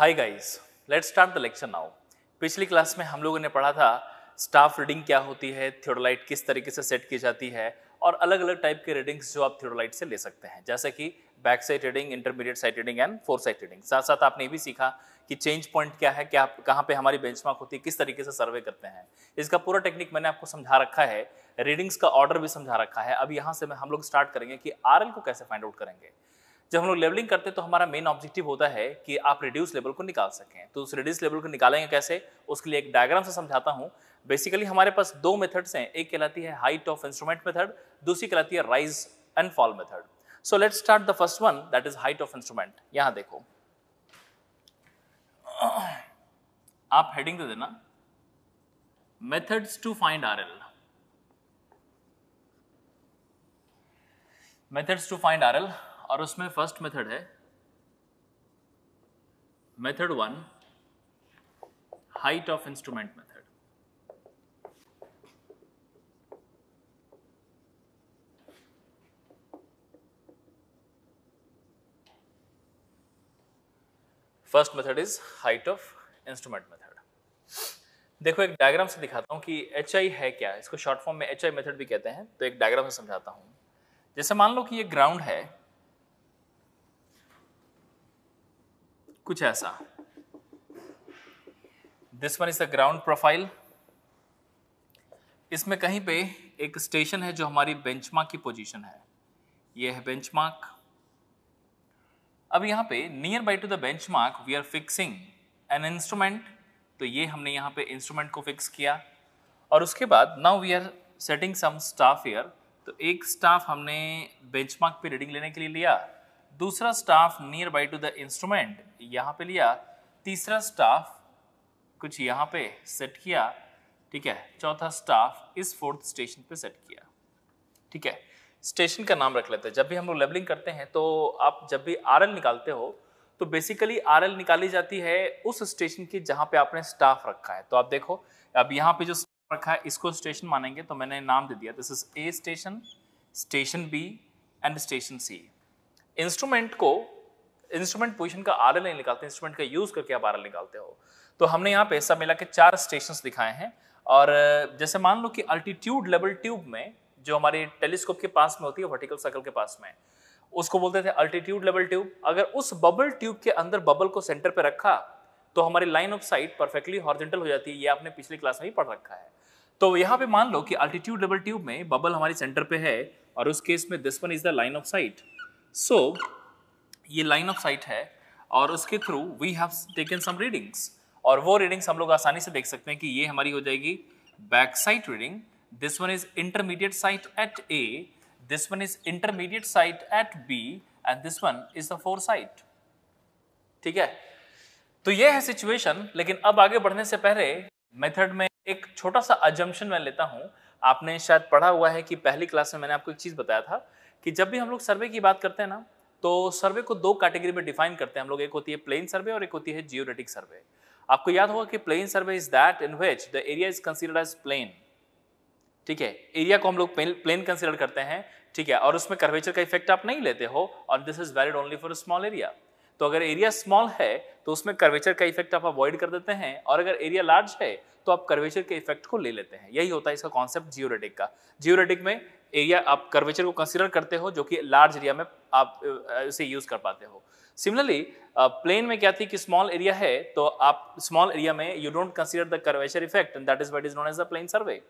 Hi guys, let's start the lecture now. पिछली class में हम लोगों ने पढ़ा था स्टाफ रीडिंग क्या होती है, थियोडोलाइट किस तरीके से सेट की जाती है और अलग अलग टाइप के रीडिंग्स जो आप थियोडोलाइट से ले सकते हैं, जैसे कि back side reading, intermediate side reading and four side reading. साथ साथ आपने ये भी सीखा कि चेंज पॉइंट क्या है, क्या कहाँ पे हमारी बेंचमार्क होती है, किस तरीके से सर्वे करते हैं। इसका पूरा टेक्निक मैंने आपको समझा रखा है, रीडिंग्स का ऑर्डर भी समझा रखा है। अब यहाँ से हम लोग स्टार्ट करेंगे कि आरएल को कैसे फाइंड आउट करेंगे। जब हम लोग लेवलिंग करते हैं तो हमारा मेन ऑब्जेक्टिव होता है कि आप रिड्यूस लेवल को निकाल सकें। तो उस रिड्यूस लेवल को निकालेंगे कैसे, उसके लिए एक डायग्राम से समझाता हूं। बेसिकली हमारे पास दो मेथड्स हैं, एक कहलाती है हाइट ऑफ इंस्ट्रूमेंट मेथड, दूसरी कहलाती है rise and fall method. So let's start the first one, that is height of instrument. यहां देखो, आप हेडिंग दे देना methods to find RL. Methods to find RL, और उसमें फर्स्ट मेथड है method 1, height of instrument method. First method is height of instrument method. देखो, एक डायग्राम से दिखाता हूं कि HI है क्या, इसको शॉर्ट फॉर्म में HI मेथड भी कहते हैं। तो एक डायग्राम से समझाता हूं। जैसे मान लो कि ये ग्राउंड है, कुछ ऐसा। This one is the ground profile. इसमें कहीं पे एक स्टेशन है जो हमारी बेंचमार्क की पोजीशन है। ये है बेंचमार्क। अब यहाँ पे near by to the benchmark we are fixing an instrument. तो ये हमने यहाँ पे इंस्ट्रूमेंट को फिक्स किया, और उसके बाद now we are setting some staff here. तो एक स्टाफ हमने बेंचमार्क पे रीडिंग लेने के लिए लिया, दूसरा staff near by to the instrument यहाँ पे लिया, तीसरा स्टाफ कुछ यहाँ पे सेट किया, ठीक है, चौथा स्टाफ इस फोर्थ स्टेशन पे सेट किया। ठीक है, स्टेशन का नाम रख लेते हैं। जब भी हम लोग लेवलिंग करते हैं तो आप जब भी आरएल निकालते हो तो बेसिकली आरएल निकाली जाती है उस स्टेशन की जहां पे आपने स्टाफ रखा है। तो आप देखो, अब यहाँ पे जो स्टाफ रखा है इसको स्टेशन मानेंगे, तो मैंने नाम दे दिया, this is A station, station B and station C. Instrument position का आरएल नहीं निकालते, इंस्ट्रूमेंट का यूज करके आप आरएल निकालते हो। तो हमने यहाँ पे सब मिला के 4 स्टेशंस दिखाए हैं। और जैसे मान लो कि अल्टीट्यूड लेवल ट्यूब में जो हमारे टेलीस्कोप के पास में होती है, वर्टिकल सर्कल के पास में, उसको बोलते थे अल्टीट्यूड लेवल ट्यूब। अगर उस बबल ट्यूब के अंदर बबल को सेंटर पे रखा तो हमारी line of site perfectly horizontal हो जाती है। ये आपने पिछली क्लास में ही पढ़ रखा है। तो यहाँ पे मान लो कि अल्टीट्यूड लेवल ट्यूब में बबल हमारी सेंटर पे है, और उस केस में this one is the line of sight. So ये लाइन ऑफ साइट है, और उसके through we have taken some readings, और वो रीडिंग्स हम लोग आसानी से देख सकते हैं कि ये हमारी हो जाएगी back sight reading. This one is intermediate sight at A, this one is intermediate sight at B, and this one is the fore sight. ठीक है, तो ये है सिचुएशन। लेकिन अब आगे बढ़ने से पहले मेथड में एक छोटा सा अजम्पशन मैं लेता हूं। आपने शायद पढ़ा हुआ है कि पहली क्लास में मैंने आपको एक चीज बताया था कि जब भी हम लोग सर्वे की बात करते हैं ना, तो सर्वे को 2 कैटेगरी में डिफाइन करते हैं हम लोग। एक होती है प्लेन सर्वे और एक होती है जियोडेटिक सर्वे। आपको याद होगा कि plane survey is that in which the area is considered as plane. ठीक है, एरिया को हम लोग प्लेन कंसीडर करते हैं, ठीक है, और उसमें कर्वेचर का इफेक्ट आप नहीं लेते हो, और this is valid only for small area. तो अगर एरिया स्मॉल है तो उसमें कर्वेचर का इफेक्ट आप अवॉइड कर देते हैं, और अगर एरिया लार्ज है तो आप कर्वेचर के इफेक्ट को ले लेते हैं। यही होता है इसका कॉन्सेप्ट जियोडेटिक का। जियोडेटिक में एरिया आप कर्वेचर को कंसीडर करते हो, जो कि लार्ज एरिया में आप इसे यूज कर पाते हो। सिमिलरली प्लेन में क्या थी कि स्मॉल एरिया है, तो आप स्मॉल एरिया में you don't consider the curvature effect, and that is what is known as the plane survey.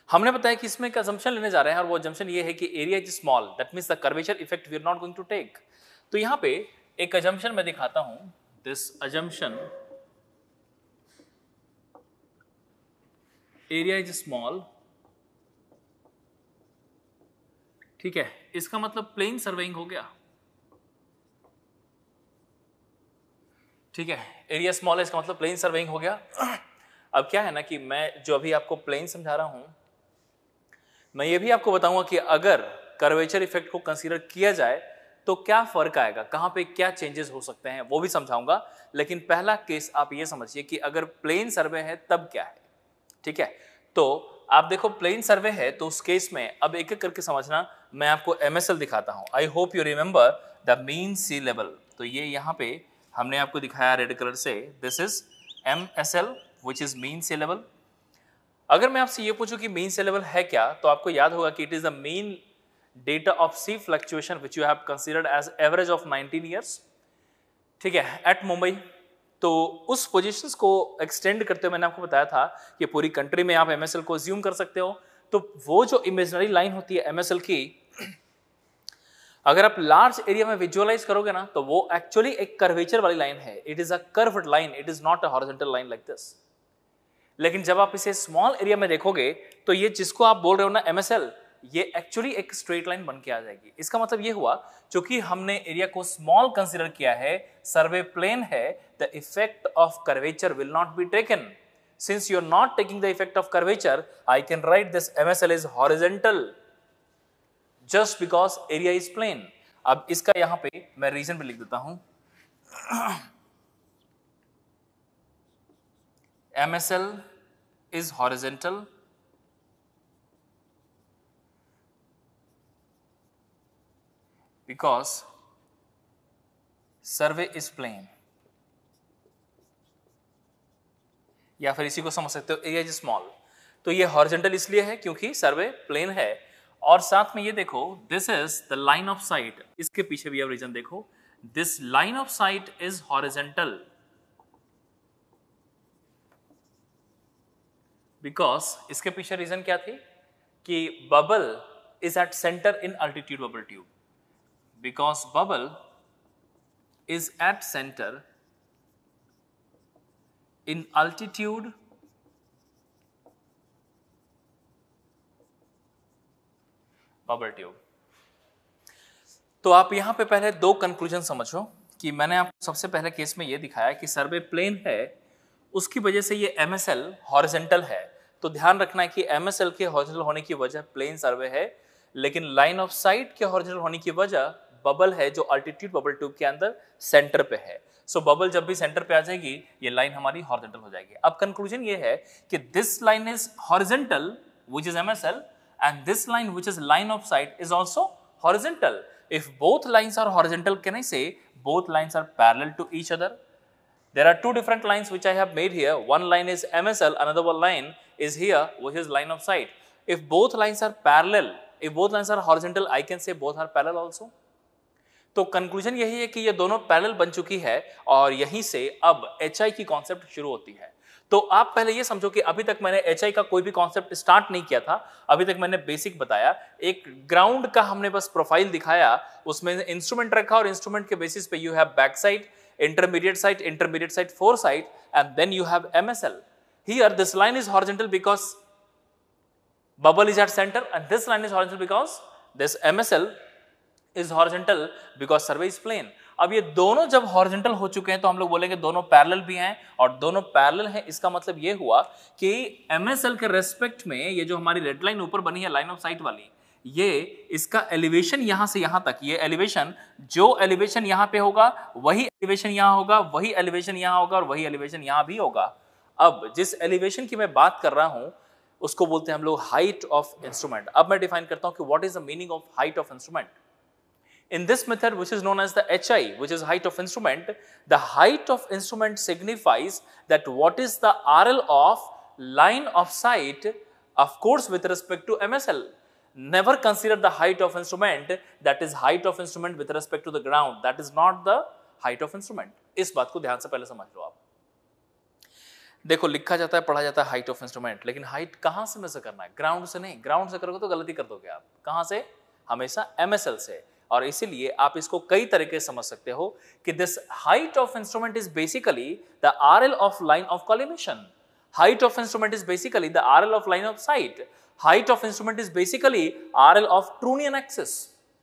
हमने बताया कि इसमें एक असम्पशन लेने जा रहे हैं, और वो असम्पशन ये है कि area is small, that means the curvature effect we are not going to take. तो यहाँ पे एक असम्पशन मैं दिखाता हूं, this assumption area is small. ठीक है, इसका मतलब प्लेन सर्वेइंग हो गया। ठीक है, एरिया स्मॉल है, इसका मतलब प्लेन सर्वेइंग हो गया। अब क्या है ना कि मैं जो अभी आपको प्लेन समझा रहा हूं, मैं ये भी आपको बताऊंगा कि अगर कर्वेचर इफेक्ट को कंसीडर किया जाए तो क्या फर्क आएगा, कहां पे क्या चेंजेस हो सकते हैं, वो भी समझाऊंगा। लेकिन पहला केस आप ये समझिए कि अगर प्लेन सर्वे है तब क्या है। ठीक है, तो आप देखो प्लेन सर्वे है तो उस केस में अब एक एक करके समझना। मैं आपको MSL दिखाता हूं। I hope you remember the mean sea level. तो ये यहाँ पे हमने आपको दिखाया रेड कलर से, this is MSL which is mean sea level. अगर मैं आपसे ये पूछूं कि मीन सी लेवल है क्या, तो आपको याद होगा कि it is the mean data of sea fluctuation which you have considered as average of 19 years, ठीक है, एट मुंबई। तो उस पोजीशंस को एक्सटेंड करते हुए मैंने आपको बताया था कि पूरी कंट्री में आप MSL को ज्यूम कर सकते हो। तो वो जो इमेजिनरी लाइन होती है MSL की, अगर आप लार्ज एरिया में विजुअलाइज करोगे ना, तो वो एक्चुअली एक कर्वेचर वाली लाइन है। It is a curved line, it is not a horizontal line like this. लेकिन जब आप इसे स्मॉल एरिया में देखोगे तो ये जिसको आप बोल रहे हो ना MSL, ये एक्चुअली एक स्ट्रेट लाइन बन के आ जाएगी। इसका मतलब ये हुआ, चूंकि हमने एरिया को स्मॉल कंसीडर किया है, सर्वे प्लेन है, the effect of curvature will not be taken. Since you are not taking the effect of curvature, I can write this MSL is horizontal just because area is plane. अब इसका यहां पे मैं reason भी लिख देता हूं। MSL is horizontal because survey is plane, या फिर इसी को समझ सकते हो एरिया इज स्मॉल। तो ये हॉरिजॉन्टल इसलिए है क्योंकि सर्वे प्लेन है, और साथ में ये देखो this is the line of site. इसके पीछे भी अब रीजन देखो, this line of site is horizontal because इसके पीछे रीजन क्या थी कि bubble is at centre in altitude bubble tube, because bubble is at centre in altitude bubble tube. तो आप यहां पे पहले दो कंक्लूजन समझो कि मैंने आपको सबसे पहले केस में यह दिखाया कि सर्वे प्लेन है, उसकी वजह से ये MSL हॉरिजॉन्टल है। तो ध्यान रखना है कि MSL के हॉरिजॉन्टल होने की वजह प्लेन सर्वे है, लेकिन लाइन ऑफ साइट के हॉरिजॉन्टल होने की वजह बबल है जो अल्टीट्यूड बबल ट्यूब के अंदर सेंटर पे है। सो बबल जब भी सेंटर पे आ जाएगी, ये लाइन हमारी हॉरिजॉन्टल हो जाएगी। अब कंक्लूजन ये है कि this line is horizontal which is MSL and this line which is line of sight is also horizontal. If both lines are horizontal, can I say both lines are parallel to each other? There are two different lines which I have made here. One line is MSL, another one line is here which is line of sight. If both lines are parallel, if both lines are horizontal, I can say both are parallel also. तो conclusion यही है कि ये दोनों parallel बन चुकी है, और यहीं से अब HI की कॉन्सेप्ट शुरू होती है। तो आप पहले ये समझो कि अभी तक मैंने HI का कोई भी कॉन्सेप्ट स्टार्ट नहीं किया था। अभी तक मैंने बेसिक बताया, एक ग्राउंड का हमने बस प्रोफाइल दिखाया, उसमें इंस्ट्रूमेंट रखा और इंस्ट्रूमेंट के बेसिस पे you have back side, intermediate side, fore side, and then you have MSL। Here this line is horizontal because bubble is at center, and this line is horizontal because this MSL is horizontal because survey is plane. अब ये दोनों जब horizontal हो चुके हैं तो हम लोग बोलेंगे दोनों पैरेलल भी हैं, और दोनों पैरेलल हैं इसका मतलब ये हुआ कि MSL के रेस्पेक्ट में ये जो हमारी रेड लाइन ऊपर बनी है लाइन ऑफ साइट वाली, ये इसका एलिवेशन यहां से यहां तक, ये एलिवेशन, जो एलिवेशन यहां पे होगा वही एलिवेशन यहां होगा, वही एलिवेशन यहां होगा, और वही एलिवेशन यहां भी होगा। अब जिस एलिवेशन की मैं बात कर रहा हूं उसको बोलते हैं हम लोग हाइट ऑफ इंस्ट्रूमेंट। अब मैं डिफाइन करता हूं कि what is the meaning of height of instrument. In this method, which is known as the HI, which is height of instrument, the height of instrument signifies that what is the RL of line of sight, of course with respect to MSL. Never consider the height of instrument, that is height of instrument with respect to the ground, that is not the height of instrument. इस बात को ध्यान से पहले समझ लो आप। देखो लिखा जाता है, पढ़ा जाता है हाइट ऑफ इंस्ट्रूमेंट, लेकिन हाइट कहां से मेजर करना है? ग्राउंड से नहीं। ग्राउंड से करोगे तो गलती कर दोगे आप। कहां से? हमेशा MSL से। और इसीलिए आप इसको कई तरीके से समझ सकते हो कि this height of instrument is basically the RL of line of collimation, height of instrument is basically the RL of line of site, height of instrument is basically RL of trunnion axis.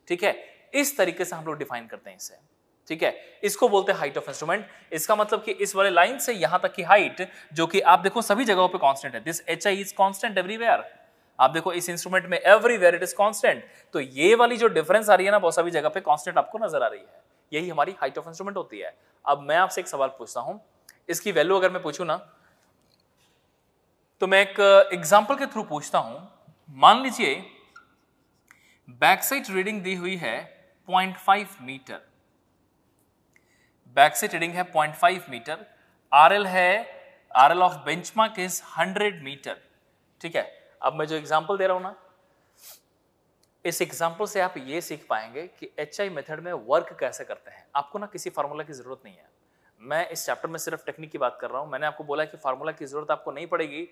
ठीक है, इस तरीके से हम लोग define करते हैं इसे। ठीक है, इसको बोलते हैं हाइट ऑफ इंस्ट्रूमेंट। इसका मतलब कि इस वाले लाइन से यहां तक की हाइट, जो कि आप देखो सभी जगहों पे कांस्टेंट है, this HI is constant everywhere. आप देखो इस इंस्ट्रूमेंट में एवरीवेयर इट इज कांस्टेंट, तो ये वाली जो डिफरेंस आ रही है ना, बहुत सभी जगह पे कांस्टेंट आपको नजर आ रही है, यही हमारी हाइट ऑफ इंस्ट्रूमेंट होती है। अब मैं आपसे एक सवाल पूछता हूं, इसकी वैल्यू अगर मैं पूछूं ना, तो मैं एक एग्जांपल के थ्रू पूछता हूं। मान लीजिए बैक साइड रीडिंग दी हुई है 0.5 मीटर, बैक साइड रीडिंग है 0.5 मीटर, RL है, RL of benchmark is 100 metre. ठीक है, अब मैं जो एग्जांपल दे रहा हूं ना, इस एग्जांपल से आप ये सीख पाएंगे कि HI मेथड में वर्क कैसे करते हैं। आपको ना किसी फार्मूला की जरूरत नहीं है, मैं इस चैप्टर में सिर्फ टेक्निक की बात कर रहा हूं। मैंने आपको बोला कि फार्मूला की जरूरत आपको नहीं पड़ेगी।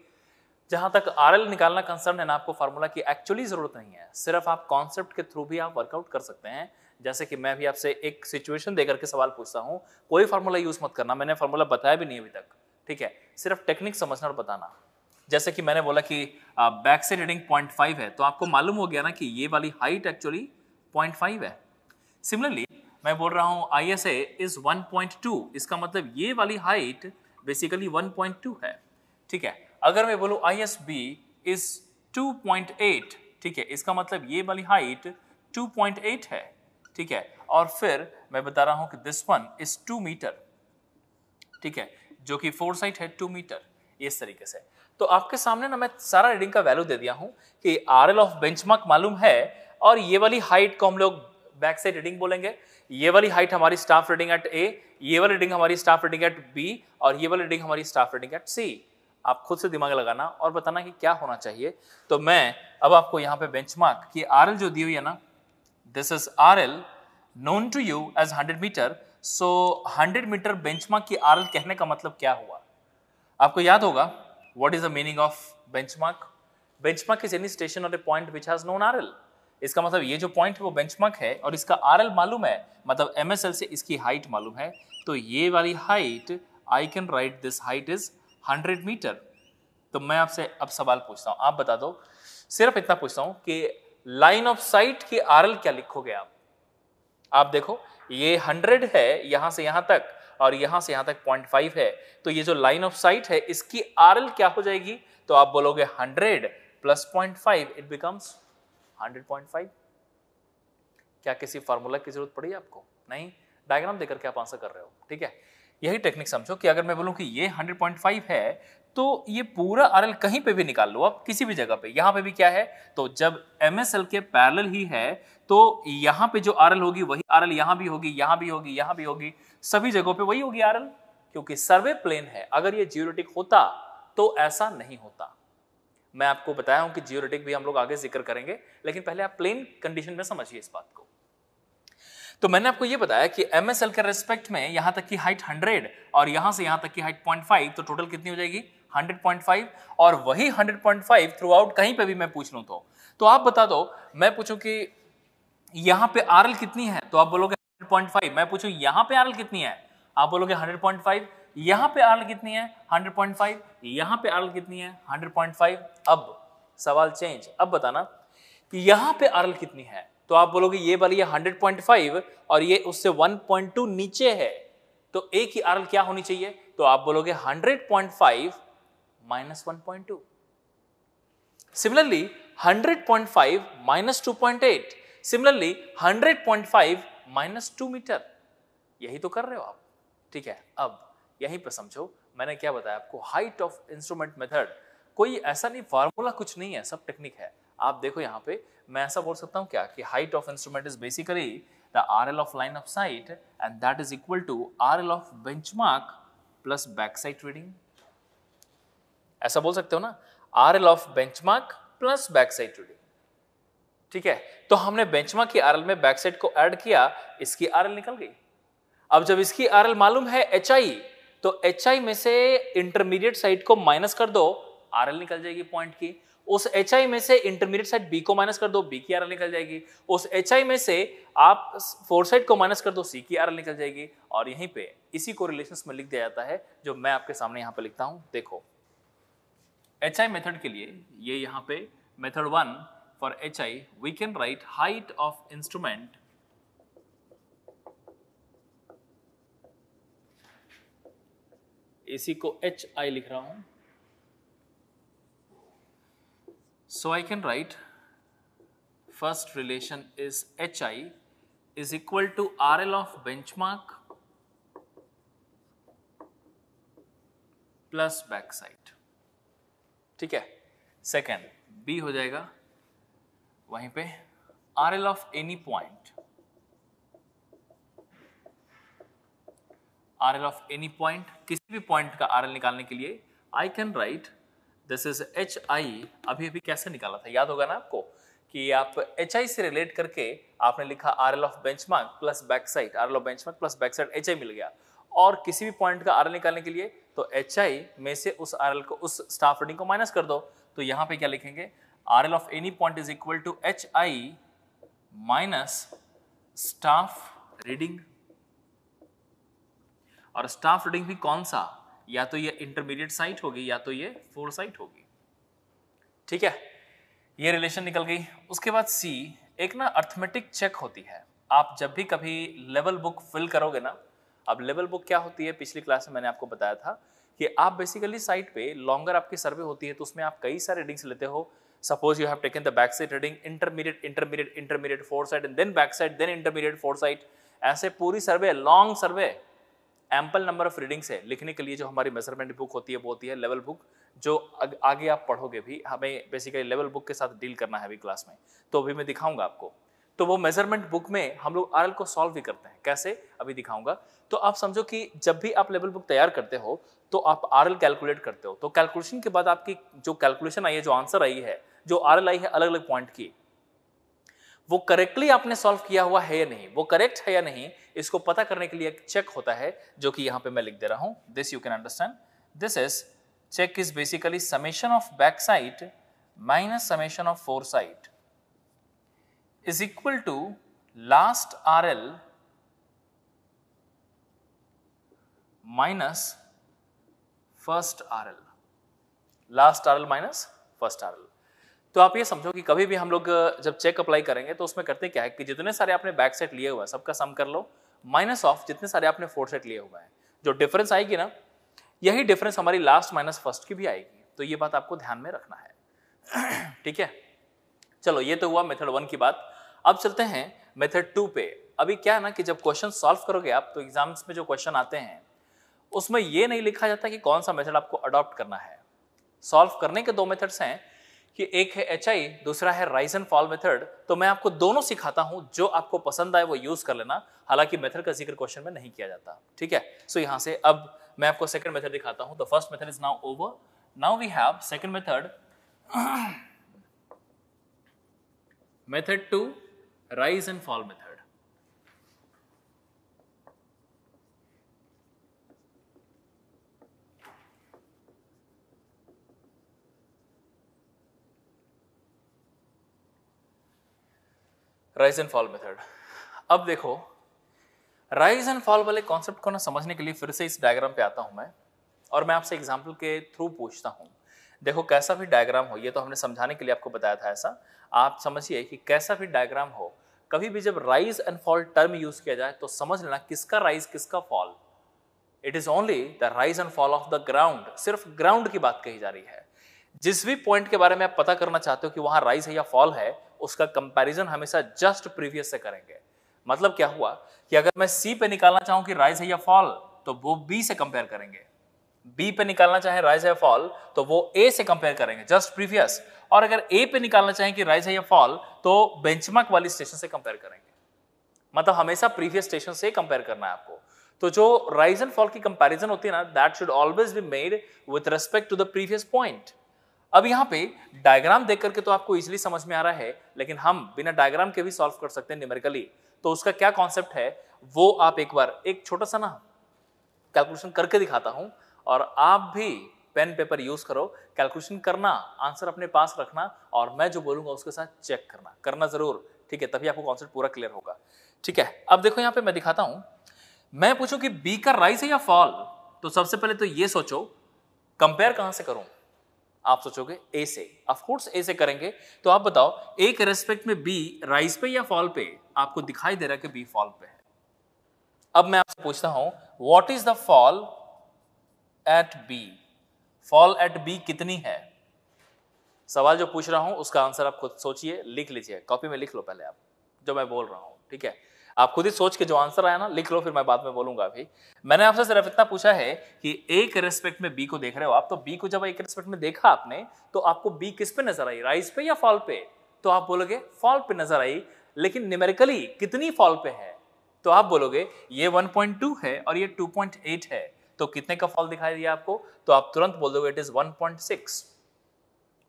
जहां तक RL निकालना कंसर्न है ना, आपको फार्मूला की एक्चुअली जरूरत नहीं है, सिर्फ आप कॉन्सेप्ट के थ्रू भी आप वर्कआउट कर सकते हैं। जैसे कि मैं भी आपसे एक सिचुएशन देकर के सवाल पूछता हूं, कोई फार्मूला यूज मत करना, मैंने फार्मूला बताया भी नहीं अभी तक। ठीक है, सिर्फ टेक्निक समझना और बताना। जैसे कि मैंने बोला कि बैक से रीडिंग 0.5 है, तो आपको मालूम हो गया ना कि ये वाली हाइट एक्चुअली 0.5 है। सिमिलरली मैं बोल रहा हूं ISA इज 1.2, इसका मतलब ये वाली हाइट बेसिकली 1.2 है। ठीक है, अगर मैं बोलूं ISB इज 2.8, ठीक है, इसका मतलब ये वाली हाइट 2.8 है। ठीक है, और फिर मैं बता रहा हूं कि दिस वन इज 2 मीटर, ठीक है, जो कि फोरसाइट है 2 मीटर, इस तरीके से। तो आपके सामने ना मैं सारा रीडिंग का वैल्यू दे दिया हूं कि RL ऑफ बेंचमार्क मालूम है, और ये वाली हाइट को हम लोग बैक साइड रीडिंग बोलेंगे। ये वाली हाइट हमारी स्टाफ रीडिंग एट A, ये वाली रीडिंग हमारी स्टाफ रीडिंग एट B, और ये वाली रीडिंग हमारी स्टाफ रीडिंग एट C। आप खुद से दिमाग लगाना और बताना कि क्या होना चाहिए। तो मैं अब आपको यहाँ पे बेंचमार्क की RL जो दी हुई है ना, this is RL known to you as 100 metre. So 100 metre benchmark की RL कहने का मतलब क्या हुआ? आपको याद होगा what is the meaning of benchmark? Benchmark is any station or a point which has known RL। इसका मतलब ये जो पॉइंट है वो बेंचमार्क है और इसका RL मालूम है, मतलब MSL से इसकी हाइट मालूम है। तो ये वाली height I can write this height is 100 metre. तो मैं आपसे अब सवाल पूछता हूं, आप बता दो, सिर्फ इतना पूछता हूं कि लाइन ऑफ साइट की RL क्या लिखोगे आप? आप देखो ये 100 है यहां से यहां तक, और यहां से यहां तक 0.5 है, तो ये जो लाइन ऑफ साइट है इसकी RL क्या हो जाएगी? तो आप बोलोगे 100 प्लस 0.5, इट बिकम्स 100.5। क्या किसी फार्मूला की जरूरत पड़ी आपको? नहीं, डायग्राम देकर के आप आंसर कर रहे हो। ठीक है, यही टेक्निक समझो कि अगर मैं बोलूं कि ये 100.5 है, तो ये पूरा RL कहीं पे भी निकाल लो आप, किसी भी जगह पे। यहां पे भी क्या है, तो जब MSL के पैरेलल ही है तो यहां पे जो RL होगी वही RL यहां भी होगी, यहां भी होगी, यहां भी होगी, सभी जगहों पे वही होगी RL, क्योंकि सर्वे प्लेन है। अगर ये जियोरेटिक होता तो ऐसा नहीं होता। मैं आपको बताया हूं कि जियोरेटिक भी हम लोग आगे जिक्र करेंगे, लेकिन पहले आप प्लेन कंडीशन में समझिए इस बात को। तो मैंने आपको यह बताया कि MSL के रेस्पेक्ट में यहां तक की हाइट 100 और यहां से यहां तक की हाइट 0.5, तो टोटल कितनी हो जाएगी? 100.5। और वही 100.5 थ्रू आउट कहीं पे भी मैं पूछ लूं तो आप बता दो, मैं पूछूं कि यहां पे RL कितनी है, तो आप बोलोगे 100.5। मैं पूछूं यहां पे RL कितनी है, आप बोलोगे 100.5। यहां पे RL कितनी है? 100.5। यहां पे RL कितनी है? 100.5। अब सवाल चेंज, अब बताना कि यहां पे RL कितनी है, तो आप बोलोगे ये वाली है 100.5 और ये उससे 1.2 नीचे है, तो A की RL क्या होनी चाहिए? तो आप बोलोगे 100.5 minus 1.2। Similarly 100.5 minus 2.8, similarly 100.5 minus 2 metre. यही तो कर रहे हो आप। ठीक है, अब यहीं पर समझो मैंने क्या बताया आपको, हाइट ऑफ इंस्ट्रूमेंट मेथड कोई ऐसा नहीं, फार्मूला कुछ नहीं है, सब टेक्निक है। आप देखो यहां पे मैं ऐसा बोल सकता हूं क्या कि height of instrument is basically the RL of line of sight and that is equal to RL of benchmark plus back sight reading. ऐसा बोल सकते हो ना, RL of benchmark plus back sight reading. ठीक है, तो हमने बेंचमार्क की RL में बैक साइड को ऐड किया, इसकी RL निकल गई। अब जब इसकी RL मालूम है HI, तो HI में से इंटरमीडिएट साइड को माइनस कर दो, RL निकल जाएगी पॉइंट की। उस HI में से इंटरमीडिएट साइड B को माइनस कर दो, B की RL निकल जाएगी। उस HI में से आप फोर साइड को माइनस कर दो, C की RL निकल जाएगी। और यहीं पे इसी को रिलेशंस में लिख दिया जाता है जो मैं आपके सामने यहां पे लिखता हूं। देखो HI मेथड के लिए ये यहां पे method 1 for HI we can write height of instrument इसी को HI लिख रहा हूं। So I can write first relation is HI is equal to RL of benchmark plus backside। ठीक है, सेकेंड B हो जाएगा वहीं पे RL of any point RL of any point, किसी भी पॉइंट का RL निकालने के लिए आई can write this is HI। अभी अभी कैसे निकाला था, याद होगा ना आपको कि आप HI से रिलेट करके आपने लिखा RL of benchmark plus back side, RL of benchmark plus back side HI मिल गया। और किसी भी पॉइंट का RL निकालने के लिए तो HI में से उस RL को, उस स्टाफ रीडिंग को माइनस कर दो। तो यहां पे क्या लिखेंगे, RL of any point is equal to HI minus staff reading. और स्टाफ रीडिंग भी कौन सा, या तो ये इंटरमीडिएट साइट होगी या तो ये फोर साइट होगी। ठीक है, ये रिलेशन निकल गई। उसके बाद C, एक ना अर्थमेटिक चेक होती है। आप जब भी कभी लेवल बुक फिल करोगे ना, अब लेवल बुक क्या होती है, पिछली क्लास में मैंने आपको बताया था कि आप बेसिकली साइट पे लॉन्गर आपकी सर्वे होती है तो उसमें आप कई सारे रीडिंग्स लेते हो। Suppose you have taken the back side reading, intermediate intermediate intermediate fore side and then back side then intermediate fore side, ऐसे पूरी survey, long survey, ample number of readings है। लिखने के लिए जो हमारी मेजरमेंट बुक होती है वो होती है लेवल बुक, जो आगे आप पढ़ोगे भी, हमें बेसिकली लेवल बुक के साथ डील करना है अभी क्लास में, तो अभी मैं दिखाऊंगा आपको। तो वो मेजरमेंट बुक में हम लोग RL को सॉल्व भी करते हैं, कैसे अभी दिखाऊंगा। तो आप समझो कि जब भी आप लेवल बुक तैयार करते हो तो आप RL कैलकुलेट करते हो, तो कैलकुलेशन के बाद आपकी जो कैलकुलेशन आई है, जो आंसर आई है, जो RL आई है अलग अलग पॉइंट की, वो करेक्टली आपने सॉल्व किया हुआ है या नहीं, वो करेक्ट है या नहीं, इसको पता करने के लिए एक चेक होता है जो कि यहां पे मैं लिख दे रहा हूं। This you can understand, this is check is basically summation of back side minus summation of fore side is equal to last RL minus first RL, last RL minus first RL। तो आप ये समझो कि कभी भी हम लोग जब चेक अप्लाई करेंगे तो उसमें करते क्या है कि जितने सारे आपने बैक सेट लिए हुए हैं सबका सम कर लो, माइनस ऑफ जितने सारे आपने फोर सेट लिए हुए हैं, जो डिफरेंस आएगी ना, यही डिफरेंस हमारी लास्ट माइनस फर्स्ट की भी आएगी। तो ये बात आपको ध्यान में रखना है। ठीक है, चलो ये तो हुआ मेथड 1 की बात। अब चलते हैं मेथड 2 पे। अभी क्या है ना कि जब क्वेश्चन सॉल्व करोगे आप, तो एग्जाम्स में जो क्वेश्चन आते हैं उसमें ये नहीं लिखा जाता कि कौन सा मेथड आपको अडॉप्ट करना है। सॉल्व करने के दो मेथड्स हैं कि एक है HI, दूसरा है राइज एंड फॉल मेथड। तो मैं आपको दोनों सिखाता हूं, जो आपको पसंद आए वो यूज कर लेना, हालांकि मेथड का जिक्र क्वेश्चन में नहीं किया जाता। ठीक है, सो यहां से अब मैं आपको सेकंड मेथड दिखाता हूं। The first method is now over, now we have second method, method 2, rise and fall method. Rise and fall method. अब देखो, राइज एंड फॉल वाले कॉन्सेप्ट को ना समझने के लिए फिर से इस डायग्राम पे आता हूं मैं, और मैं आपसे एग्जांपल के थ्रू पूछता हूं। देखो कैसा भी डायग्राम हो, ये तो हमने समझाने के लिए आपको बताया था, ऐसा आप समझिए कि कैसा भी डायग्राम हो, कभी भी जब rise and fall term use किया जाए तो समझ लेना किसका राइज किसका fall. It is only the rise and fall of the ground, सिर्फ ग्राउंड की बात कही जा रही है। जिस भी पॉइंट के बारे में आप पता करना चाहते हो कि वहां राइज है या फॉल है, उसका कंपैरिजन हमेशा जस्ट प्रीवियस से करेंगे। मतलब क्या हुआ कि अगर मैं C पे निकालना चाहूं कि राइज है या फॉल, तो वो B से कंपेयर करेंगे। B पे निकालना चाहे राइज है या फॉल, तो वो A से कंपेयर करेंगे, जस्ट प्रीवियस। और अगर A पे निकालना चाहें कि राइज है या फॉल, तो बेंचमार्क वाली स्टेशन से कंपेयर करेंगे। मतलब हमेशा प्रीवियस स्टेशन से कंपेयर करना है आपको। तो जो राइज एंड फॉल की कंपैरिजन होती है ना, that should always be made with respect to the previous point. अब यहाँ पे डायग्राम देख करके तो आपको इजीली समझ में आ रहा है, लेकिन हम बिना डायग्राम के भी सॉल्व कर सकते हैं न्यूमेरिकली। तो उसका क्या कॉन्सेप्ट है वो आप एक बार एक छोटा सा ना कैलकुलेशन करके दिखाता हूं, और आप भी पेन पेपर यूज करो, कैलकुलेशन करना, आंसर अपने पास रखना, और मैं जो बोलूंगा उसके साथ चेक करना जरूर। ठीक है, तभी आपको कॉन्सेप्ट पूरा क्लियर होगा। ठीक है, अब देखो यहाँ पे मैं दिखाता हूं। मैं पूछूं कि B का राइज है या फॉल, तो सबसे पहले तो ये सोचो कंपेयर कहां से करूं। आप सोचोगे A से, ऑफ कोर्स A से करेंगे। तो आप बताओ A के रेस्पेक्ट में B राइज पे या फॉल पे, आपको दिखाई दे रहा है कि B फॉल पे है। अब मैं आपसे पूछता हूं what is the fall eight B, fall eight B कितनी है। सवाल जो पूछ रहा हूं उसका आंसर आप खुद सोचिए, लिख लीजिए, कॉपी में लिख लो पहले आप जो मैं बोल रहा हूं। ठीक है, आप खुद ही सोच के जो आंसर आया ना लिख लो, फिर मैं बाद में बोलूंगा। अभी मैंने आपसे सिर्फ इतना पूछा है कि A के रेस्पेक्ट में B को देख रहे हो आप, तो B को जब A के रेस्पेक्ट में देखा आपने, तो आपको B किस पे नजर आई, राइज पे या फॉल पे। तो आप बोलोगे फॉल पे नजर आई, लेकिन न्यूमेरिकली कितनी फॉल पे है, तो आप बोलोगे ये 1.2 है और ये 2.8 है, तो कितने का फॉल दिखाई दिया आपको? तो आप तुरंत बोल दोगे इट इज 1.6।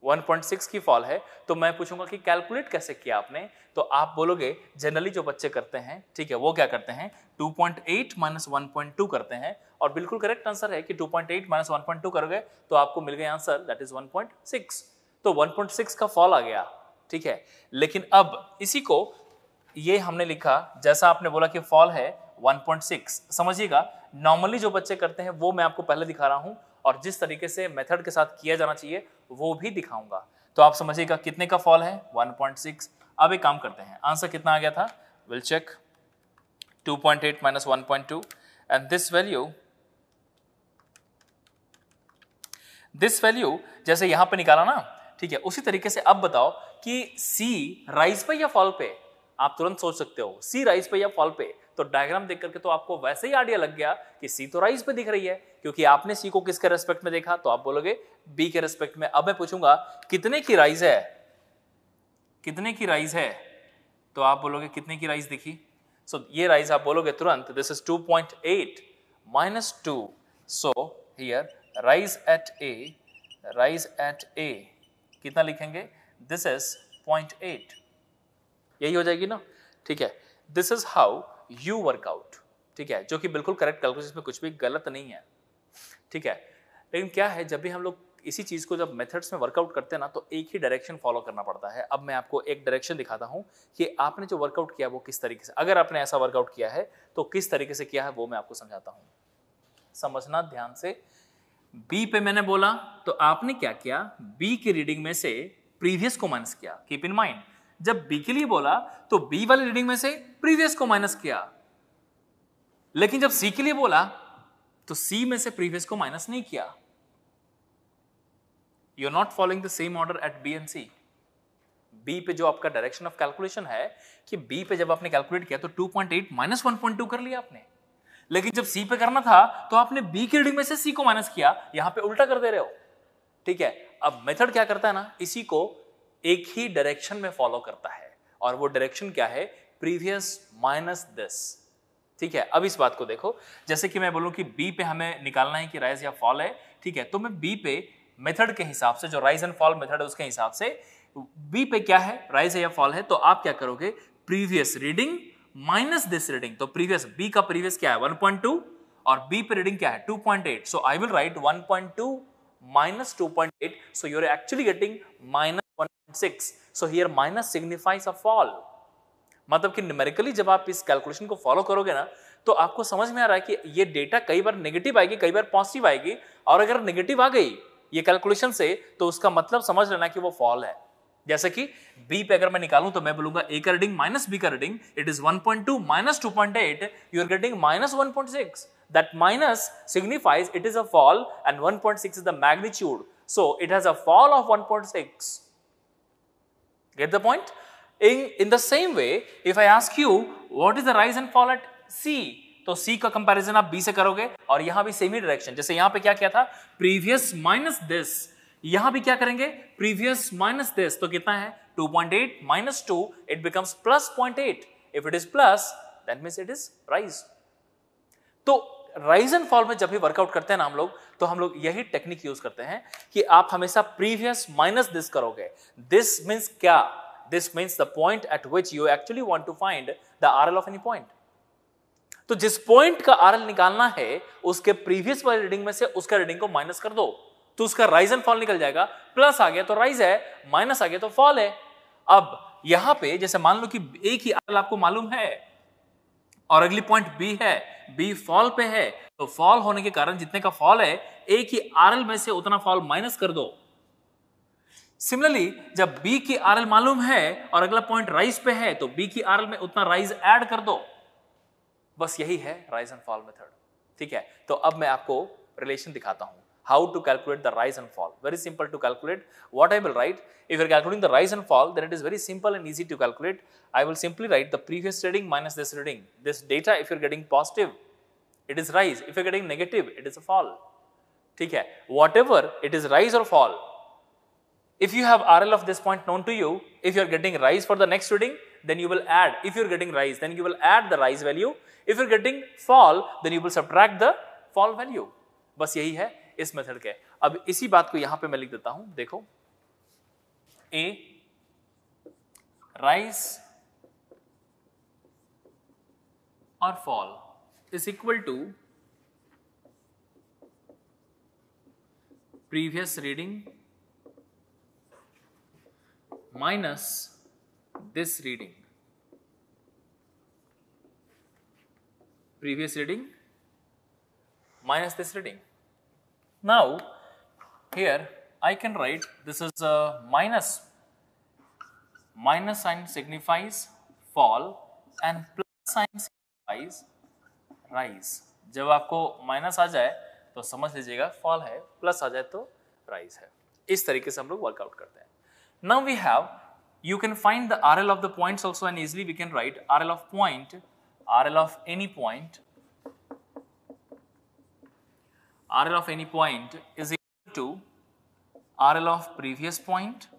1.6 की फॉल है। तो मैं पूछूंगा कि कैलकुलेट कैसे किया आपने, तो आप बोलोगे जनरली जो बच्चे करते हैं, ठीक है, वो क्या करते हैं, 2.8 माइनस 1.2 करते हैं, और बिल्कुल करेक्ट आंसर है कि 2.8 माइनस 1.2 करोगे तो आपको मिल गया आंसर दैट इज 1.6। तो 1.6 का फॉल आ गया, ठीक है। लेकिन अब इसी को ये हमने लिखा जैसा आपने बोला कि फॉल है 1.6। समझिएगा, नॉर्मली जो बच्चे करते हैं वो मैं आपको पहले दिखा रहा हूं, और जिस तरीके से मेथड के साथ किया जाना चाहिए वो भी दिखाऊंगा। तो आप समझिएगा कितने का फॉल है, 1.6। अब एक काम करते हैं, आंसर कितना आ गया था, will check, 2.8 minus 1.2 and this value जैसे यहां पे निकाला ना, ठीक है, उसी तरीके से अब बताओ कि सी राइज पे या फॉल पे? आप तुरंत सोच सकते हो सी राइज पे या फॉल पे, तो डायग्राम देख करके तो आपको वैसे ही आइडिया लग गया कि सी तो राइज पे दिख रही है, क्योंकि आपने सी को किसके रेस्पेक्ट में देखा, तो आप बोलोगे बी के रेस्पेक्ट में। अब मैं पूछूंगा कितने की राइज है, कितने की राइज है, तो आप बोलोगे कितने की राइज दिखी, सो ये राइज आप बोलोगे तुरंत this is 2.8 minus 2, so here rise at a कितना लिखेंगे, दिस इज 0.8, यही हो जाएगी ना, ठीक है। This is how you workout, ठीक है, जो कि बिल्कुल करेक्ट कैलकुलेशन में कुछ भी गलत नहीं है, ठीक है। लेकिन क्या है, जब भी हम लोग इसी चीज को जब मेथड्स में वर्कआउट करते हैं ना, तो एक ही डायरेक्शन फॉलो करना पड़ता है। अब मैं आपको एक डायरेक्शन दिखाता हूं कि आपने जो वर्कआउट किया वो किस तरीके से, अगर आपने ऐसा वर्कआउट किया है तो किस तरीके से किया है वो मैं आपको समझाता हूं, समझना ध्यान से। बी पे मैंने बोला तो आपने क्या किया, बी की रीडिंग में से प्रीवियस को माइनस किया। कीप इन माइंड, जब बी के लिए बोला तो बी वाली रीडिंग में से प्रीवियस को माइनस किया, लेकिन जब सी के लिए बोला तो सी में से प्रीवियस को माइनस नहीं किया। You are not following the same order at B and C. B पे जो आपका डायरेक्शन ऑफ कैलकुलेशन है कि बी पे जब आपने कैलकुलेट किया तो 2.8 माइनस 1.2 कर लिया आपने, लेकिन जब सी पे करना था तो आपने बी की रीडिंग में से सी को माइनस किया, यहां पे उल्टा कर दे रहे हो, ठीक है। अब मेथड क्या करता है ना, इसी को एक ही डायरेक्शन में फॉलो करता है, और वो डायरेक्शन क्या है, प्रीवियस माइनस दिस, ठीक है। अब इस बात को देखो, जैसे कि मैं बोलूं कि बी पे हमें निकालना है कि राइज या फॉल है, ठीक है, तो मैं बी पे मेथड के हिसाब से, जो राइज एंड फॉल मेथड है उसके हिसाब से, बी पे क्या है, राइज है या फॉल है, तो आप क्या करोगे, previous reading minus this reading. तो प्रीवियस, बी का प्रीवियस क्या है 1.2 और बी पे रीडिंग क्या है 2.8, सो I will right 1.2 minus 2.8, so you're actually getting minus 1.6, so here minus signifies a fall। मतलब कि न्यूमेरिकली जब आप इस कैलकुलेशन को फॉलो करोगे ना, तो आपको समझ में आ रहा है कि ये डेटा कई बार नेगेटिव आएगी, कई बार पॉजिटिव आएगी, और अगर नेगेटिव आ गई ये कैलकुलेशन से तो उसका मतलब समझ लेना कि वो फॉल है। जैसे कि बी पे अगर मैं निकालूं तो मैं बोलूंगा ए का रीडिंग माइनस बी का reading, it is 1.2 minus 2.8, you are getting minus 1.6। That minus signifies it is a fall and 1.6 is the magnitude. So it has a fall of 1.6. Get the point? In the same way, if I ask you what is the rise and fall at C, तो C का comparison आप B से करोगे, और यहां भी same ही direction, जैसे यहां पे क्या किया था, प्रीवियस माइनस दिस, यहां भी क्या करेंगे, प्रीवियस माइनस दिस, तो कितना है 2.8 minus 2, it becomes plus 0.8। If it is plus that means it is rise. तो राइज एंड फॉल में जब भी वर्कआउट करते हैं ना हम लोग, तो हम लोग यही टेक्निक यूज करते हैं कि आप हमेशा प्रीवियस माइनस दिस करोगे। दिस मींस क्या, this means the point at which you actually want to find the RL of any point. तो जिस पॉइंट का आरएल निकालना है उसके प्रीवियस वाली रीडिंग में से उसका रीडिंग को माइनस कर दो, तो उसका राइज एंड फॉल निकल जाएगा। प्लस आ गया तो राइज है, माइनस आ गया तो फॉल है। अब यहां पे जैसे मान लो कि एक ही आरएल आपको मालूम है और अगली पॉइंट बी है, बी फॉल पे है, तो फॉल होने के कारण जितने का फॉल है एक ही आरएल में से उतना फॉल माइनस कर दो। सिमिलरली जब बी की आरएल मालूम है और अगला पॉइंट राइज पे है, तो बी की आरएल में उतना राइज ऐड कर दो। बस यही है राइज एंड फॉल मेथड, ठीक है। तो अब मैं आपको रिलेशन दिखाता हूं, how to calculate the rise and fall. Very simple to calculate. What I will write, if you are calculating the rise and fall, then it is very simple and easy to calculate. I will simply write the previous reading minus this reading. This data, if you are getting positive, it is rise. If you are getting negative, it is a fall. ठीक है, whatever it is rise or fall. If you have RL of this point known to you, if you are getting rise for the next reading, then you will add. If you're getting rise, then you will add the rise value. If you're getting fall, then you will subtract the fall value. बस यही है इस method के. अब इसी बात को यहां पे मैं लिख देता हूं. देखो, A rise or fall is equal to previous reading minus this reading. Previous reading minus this reading. Now here I can write this is a minus. Minus sign signifies fall and plus sign signifies rise. जब आपको minus आ जाए तो समझ लीजिएगा fall है, plus आ जाए तो rise है. इस तरीके से हम लोग वर्कआउट करते हैं. Now we have, you can find the RL of the points also, and easily we can write RL of point, RL of any point, RL of any point is equal to RL of previous point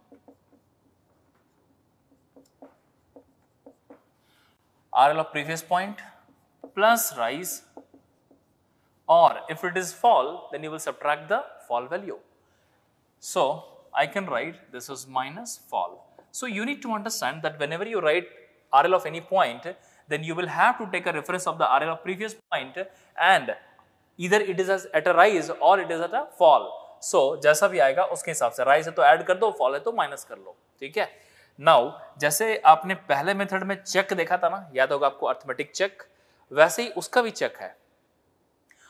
RL of previous point plus rise, or if it is fall, then you will subtract the fall value. So I can write this is minus fall. So you need to understand that whenever you write RL of any point, then you will have to take a reference of the RL of previous point, and either it is at a rise or it is at a fall. So जैसा भी आएगा उसके हिसाब से, rise है तो add कर दो, fall है तो माइनस कर लो. ठीक है. नाउ जैसे आपने पहले मेथड में चेक देखा था ना, याद होगा आपको, अर्थमेटिक चेक, वैसे ही उसका भी चेक है.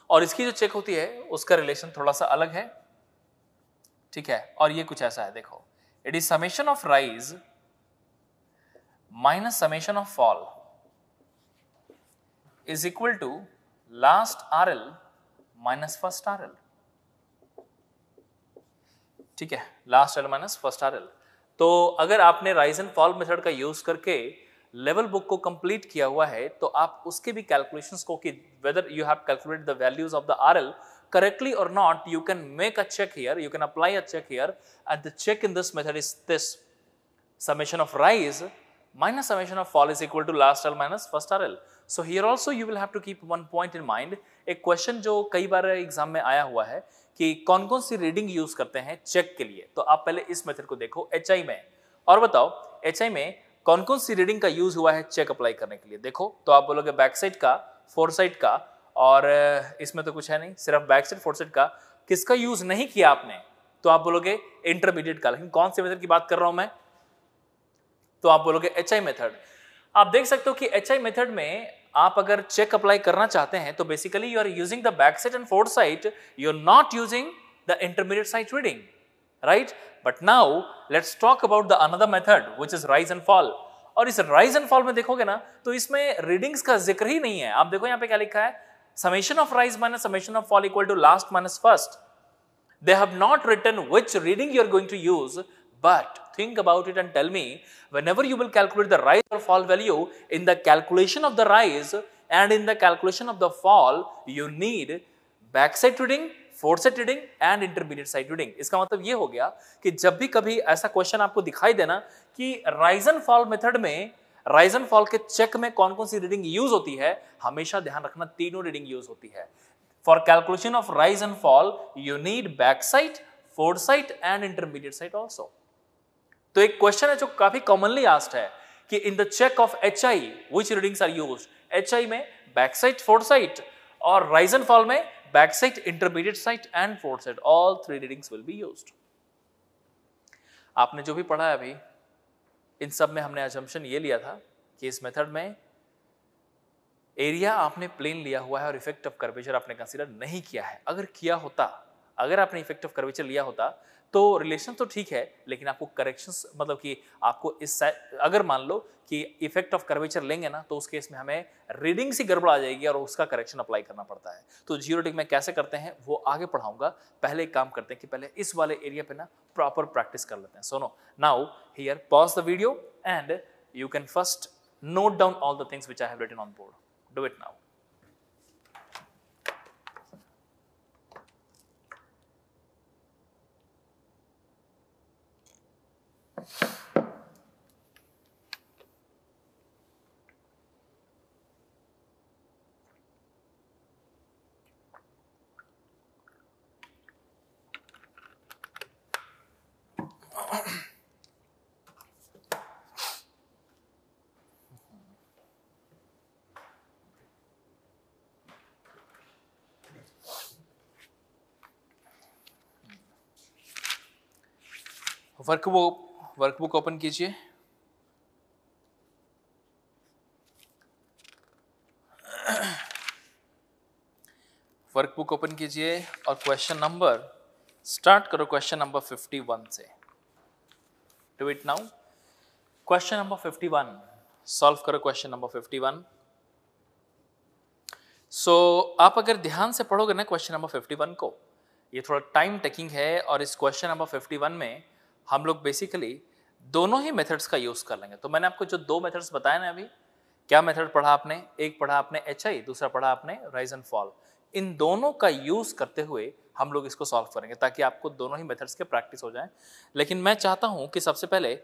और इसकी जो चेक होती है उसका रिलेशन थोड़ा सा अलग है. ठीक है. और ये कुछ ऐसा है, देखो, it is summation of rise minus summation of fall is equal to last RL minus first RL. ठीक है. Last RL minus first RL. तो अगर आपने राइज एंड फॉल मेथड का यूज करके लेवल बुक को कंप्लीट किया हुआ है तो आप उसके भी कैलकुलेशंस को, कि whether you have calculated the values of the RL correctly or not, you can make a check here, you can apply a check here, and the check in this method is this: summation of rise minus summation of fall is equal to last RL minus first RL. So here also you will have to keep one point in mind. एक question जो कई बार exam में आया हुआ है कि कौन कौन सी रीडिंग यूज करते हैं चेक के लिए. तो आप पहले इस मेथड को देखो HI में, और बताओ HI में कौन कौन सी रीडिंग का यूज हुआ है चेक अप्लाई करने के लिए. देखो, तो आप बोलोगे बैक साइड का, फोर साइड का, और इसमें तो कुछ है नहीं, सिर्फ बैक साइड फोर साइड का. किसका यूज नहीं किया आपने, तो आप बोलोगे इंटरमीडिएट का. लेकिन कौन से मेथड की बात कर रहा हूं मैं, तो आप बोलोगे HI मेथड. आप देख सकते हो कि HI मेथड में आप अगर चेक अप्लाई करना चाहते हैं तो basically you are using the back side and fourth side, you are not using the intermediate side reading, right. But now let's talk about the another method which is rise and fall. और इस rise and fall में देखोगे ना तो इसमें readings का जिक्र ही नहीं है. आप देखो यहाँ पे क्या लिखा है, summation of rise minus summation of fall equal to last minus first. They have not written which reading you are going to use, but think about it and tell me, whenever you will calculate the rise or fall value, in the calculation of the rise and in the calculation of the fall, you need backside reading, foresight reading and intermediate side reading. इसका मतलब ये हो गया कि जब भी कभी ऐसा क्वेश्चन आपको दिखाई देना कि rise and fall मेथड में, राइज एंड फॉल के चेक में कौन कौन सी रीडिंग यूज होती है, हमेशा ध्यान रखना तीनों रीडिंग यूज होती है. For calculation of rise and fall you need back side, fourth side and intermediate side also. तो एक क्वेश्चन है जो काफी कॉमनली आस्क्ड है कि in the check of HI which readings are used. HI में बैक साइड, फोर्थ साइड, और rise and fall में back side, intermediate side and fourth side. All three readings will be used. आपने जो भी पढ़ा है अभी, इन सब में हमने असम्पशन ये लिया था कि इस मेथड में एरिया आपने प्लेन लिया हुआ है और इफेक्ट ऑफ कर्वेचर आपने कंसीडर नहीं किया है. अगर किया होता, अगर आपने इफेक्ट ऑफ कर्वेचर लिया होता तो रिलेशन तो ठीक है, लेकिन आपको करेक्शंस, मतलब कि आपको इस, अगर मान लो कि इफेक्ट ऑफ कर्वेचर लेंगे ना तो उस केस में हमें रीडिंग से गड़बड़ आ जाएगी और उसका करेक्शन अप्लाई करना पड़ता है. तो जीरो टिक में कैसे करते हैं वो आगे पढ़ाऊंगा. पहले एक काम करते हैं कि पहले इस वाले एरिया पे ना प्रॉपर प्रैक्टिस कर लेते हैं. So no, now here pause the video and you can first note down all the things which I have written on board. Do it now. Workbook open कीजिए। वर्कबुक ओपन कीजिए और question number start करो, question number 51 से। Do it now. Question number 51 solve करो, question number 51। आप अगर ध्यान से पढ़ोगे ना क्वेश्चन नंबर 51 को, ये थोड़ा टाइम टेकिंग है, और इस क्वेश्चन नंबर 51 में हम लोग बेसिकली दोनों ही मेथड्स का यूज कर लेंगे। तो मैंने आपको जो दो मेथड्स बताए ना, अभी क्या मेथड पढ़ा आपने, एक पढ़ा आपने HI, दूसरा पढ़ा आपने राइज एंड फॉल। इन दोनों का यूज करते हुए हम लोग इसको सॉल्व करेंगे ताकि आपको दोनों ही मेथड्स के प्रैक्टिस हो जाए। लेकिन मैं चाहता हूं कि सबसे पहले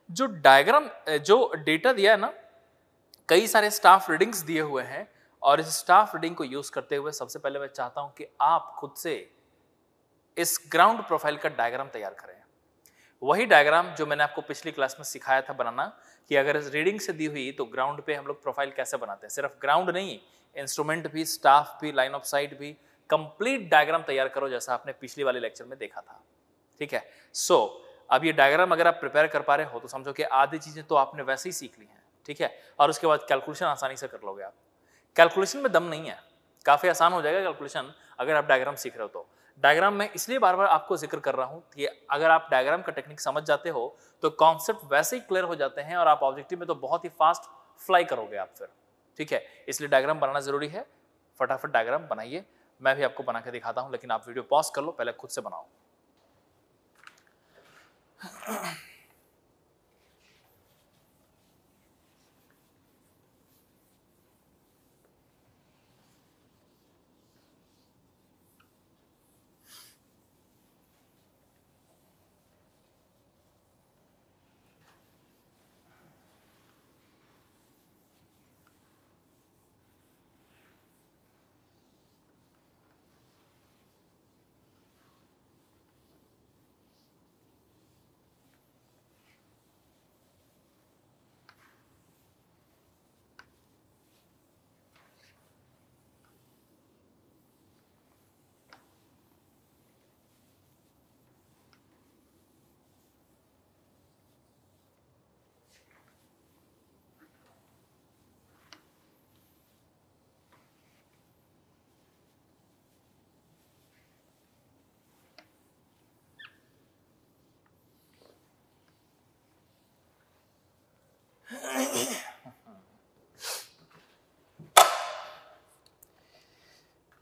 जो डायग्राम, जो डेटा दिया है ना, कई सारे स्टाफ रीडिंग्स दिए हुए हैं, और इस स्टाफ रीडिंग को यूज करते हुए सबसे पहले मैं चाहता हूं कि आप खुद से इस ग्राउंड प्रोफाइल का डायग्राम तैयार करें। वही डायग्राम जो मैंने आपको पिछली क्लास में सिखाया था बनाना, कि अगर इस रीडिंग से दी हुई तो ग्राउंड पे हम लोग प्रोफाइल कैसे बनाते हैं। सिर्फ ग्राउंड नहीं, इंस्ट्रूमेंट भी, स्टाफ भी, लाइन ऑफ साइट भी, कंप्लीट डायग्राम तैयार करो जैसा आपने पिछली वाले लेक्चर में देखा था। ठीक है। अब ये डायग्राम अगर आप प्रिपेयर कर पा रहे हो तो समझो कि आधी चीजें तो आपने वैसे ही सीख ली हैं। ठीक है। और उसके बाद कैलकुलेशन आसानी से कर लोगे आप। कैलकुलेशन में दम नहीं है, काफी आसान हो जाएगा कैलकुलेशन अगर आप डायग्राम सीख रहे हो तो। डायग्राम में इसलिए बार बार आपको जिक्र कर रहा हूं कि अगर आप डायग्राम का टेक्निक समझ जाते हो तो कॉन्सेप्ट वैसे ही क्लियर हो जाते हैं, और आप ऑब्जेक्टिव में तो बहुत ही फास्ट फ्लाई करोगे आप फिर। ठीक है। इसलिए डायग्राम बनाना जरूरी है। फटाफट डायग्राम बनाइए, मैं भी आपको बना के दिखाता हूं, लेकिन आप वीडियो पॉज कर लो, पहले खुद से बनाओ।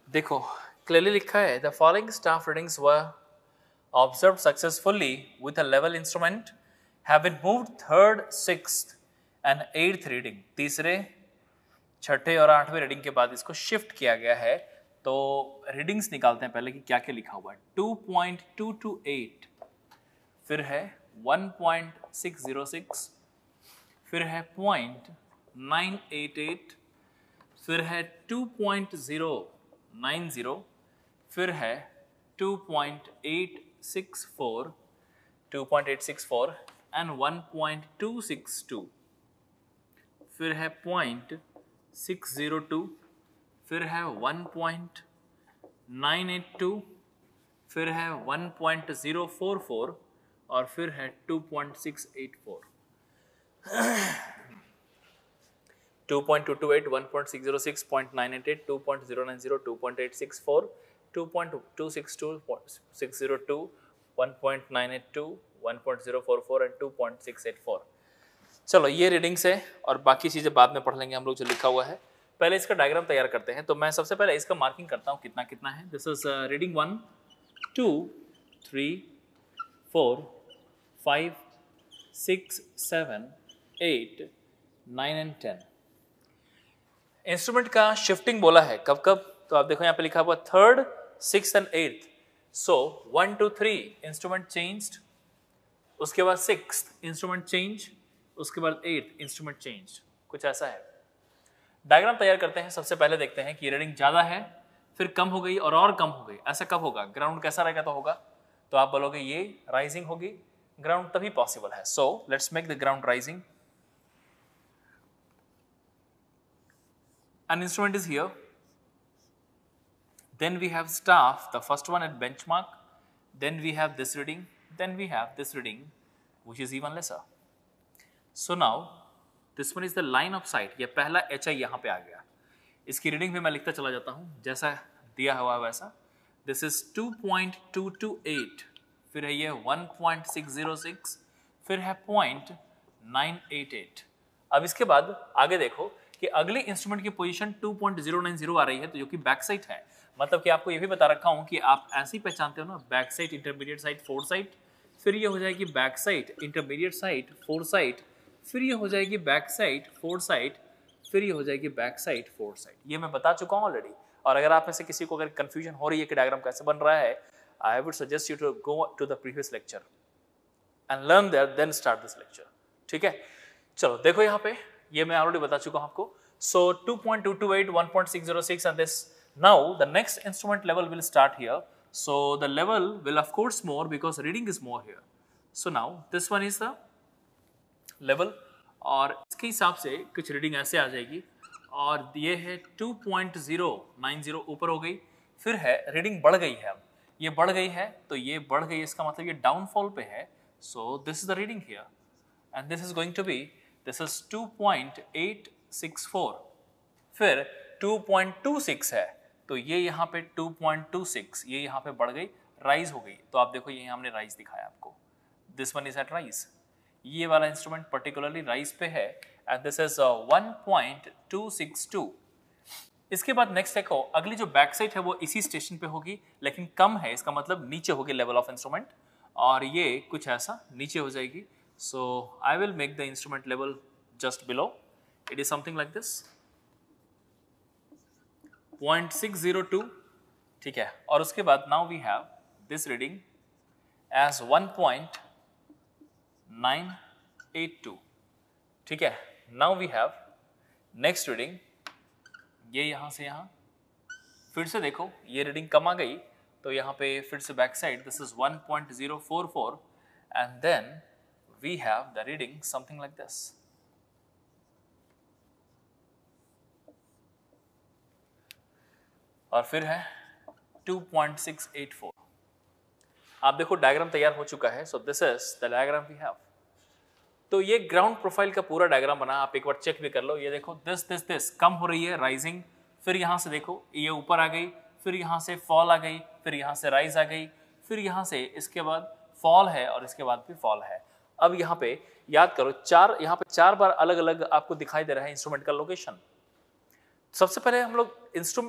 देखो क्लियरली लिखा है, the following staff readings were observed successfully with a level instrument have been moved third, sixth and eighth reading. तीसरे, छठे और आठवें रीडिंग के बाद इसको शिफ्ट किया गया है। तो रीडिंग्स निकालते हैं पहले कि क्या क्या लिखा हुआ है। 2.228, फिर है 1.606, फिर है 0.988, फिर है 2.090, फिर है 2.864 एंड 1.262, फिर है 0.602, फिर है 1.982, फिर है 1.044 और फिर है 2.684। 2.228, 1.606, 0.988, 2.090, 2.864, 2.262, 602, 1.982, 1.044 एंड 2.684। चलो ये रीडिंग्स है और बाकी चीजें बाद में पढ़ लेंगे हम लोग जो लिखा हुआ है। पहले इसका डायग्राम तैयार करते हैं। तो मैं सबसे पहले इसका मार्किंग करता हूँ कितना कितना है। This is reading 1, 2, 3, 4, 5, 6, 7, 8, 9 and 10। Instrument का शिफ्टिंग बोला है कब कब, तो आप देखो यहाँ पे लिखा हुआ third, sixth and eighth. So 1, 2, 3 instrument changed, उसके बाद सिक्स्थ इंस्ट्रूमेंट चेंज, उसके बाद एट्थ इंस्ट्रूमेंट चेंज, कुछ ऐसा है। डायग्राम तैयार करते हैं। सबसे पहले देखते हैं कि रीडिंग ज्यादा है, फिर कम हो गई और कम हो गई। ऐसा कब होगा, ग्राउंड कैसा रहेगा तो होगा, तो आप बोलोगे ये राइजिंग होगी, ग्राउंड तभी पॉसिबल है. So let's make the ground rising. An instrument is here. Then we have staff, the first one at benchmark. Then we have this reading. Then we have this reading, which is even lesser. So now, this one is the line of sight. ये पहला HI यहाँ पे आ गया. इसकी reading भी मैं लिखता चला जाता हूँ जैसा दिया हुआ वैसा. This is 2.228. फिर है ये 1.606. फिर है 0.988. अब इसके बाद आगे देखो कि अगले इंस्ट्रूमेंट की पोजीशन 2.090 आ रही है, तो जो कि बैक साइड है. मतलब कि आपको ये भी बता रखा हूं कि आप ऐसे ही पहचानते हो ना, back side, intermediate side, fore side. फिर ये हो जाएगी back side, intermediate side, fore side. फिर ये हो जाएगी बैक साइड, फोर साइड. फिर ये हो जाएगी बैक साइड, फोर साइड. ये मैं बता चुका हूं ऑलरेडी. और अगर आप में से किसी को अगर कंफ्यूजन हो रही है कि डायग्राम कैसे बन रहा है, I would suggest you to go to the previous lecture and learn there, then start this lecture. ठीक है, चलो देखो यहाँ पे, ये मैं ऑलरेडी बता चुका हूं आपको. So 2.228, 1.606 and this. Now the next instrument level will start here. So the level will of course more because reading is more here. So now this one is the level और इसके हिसाब से कुछ reading ऐसे आ जाएगी और ये है 2.090 ऊपर हो गई. फिर है रीडिंग बढ़ गई है, अब ये बढ़ गई है तो ये बढ़ गई, इसका मतलब ये डाउनफॉल पे है. So this is the reading here and this is going to be, this is 2.864. फिर 2.26 है तो ये यहाँ पे 2.26, ये यहाँ पे बढ़ गई, राइज हो गई. तो आप देखो ये हमने राइज दिखाया आपको. This one is at rise. ये वाला इंस्ट्रूमेंट पर्टिकुलरली राइज पे है एंड दिस इज 1.262. इसके बाद नेक्स्ट देखो, अगली जो बैक साइड है वो इसी स्टेशन पे होगी लेकिन कम है, इसका मतलब नीचे होगी लेवल ऑफ इंस्ट्रूमेंट, और ये कुछ ऐसा नीचे हो जाएगी. So I will make the instrument level just below. It is something like this 0.602. ठीक है, और उसके बाद now we have this reading as 1.982. ठीक है, now we have next reading. ये यहाँ से यहाँ फिर से देखो ये रीडिंग कम आ गई तो यहाँ पे फिर से back side, this is 1.044 and then we have the reading something like this. और फिर है 2.684. आप देखो डायग्राम तैयार हो चुका है. So this is the diagram we have. तो ये ग्राउंड प्रोफाइल का पूरा डायग्राम बना, आप एक बार चेक भी कर लो. ये देखो दिस कम हो रही है, राइजिंग. फिर यहाँ से देखो ये ऊपर आ गई, फिर यहाँ से फॉल आ गई, फिर यहाँ से राइज आ गई, फिर यहाँ से इसके बाद फॉल है और इसके बाद भी फॉल है. अब यहाँ पे याद करो यहाँ पे चार बार अलग अलग आपको दिखाई दे रहा है इंस्ट्रूमेंट का लोकेशन. सबसे पहले हम लोग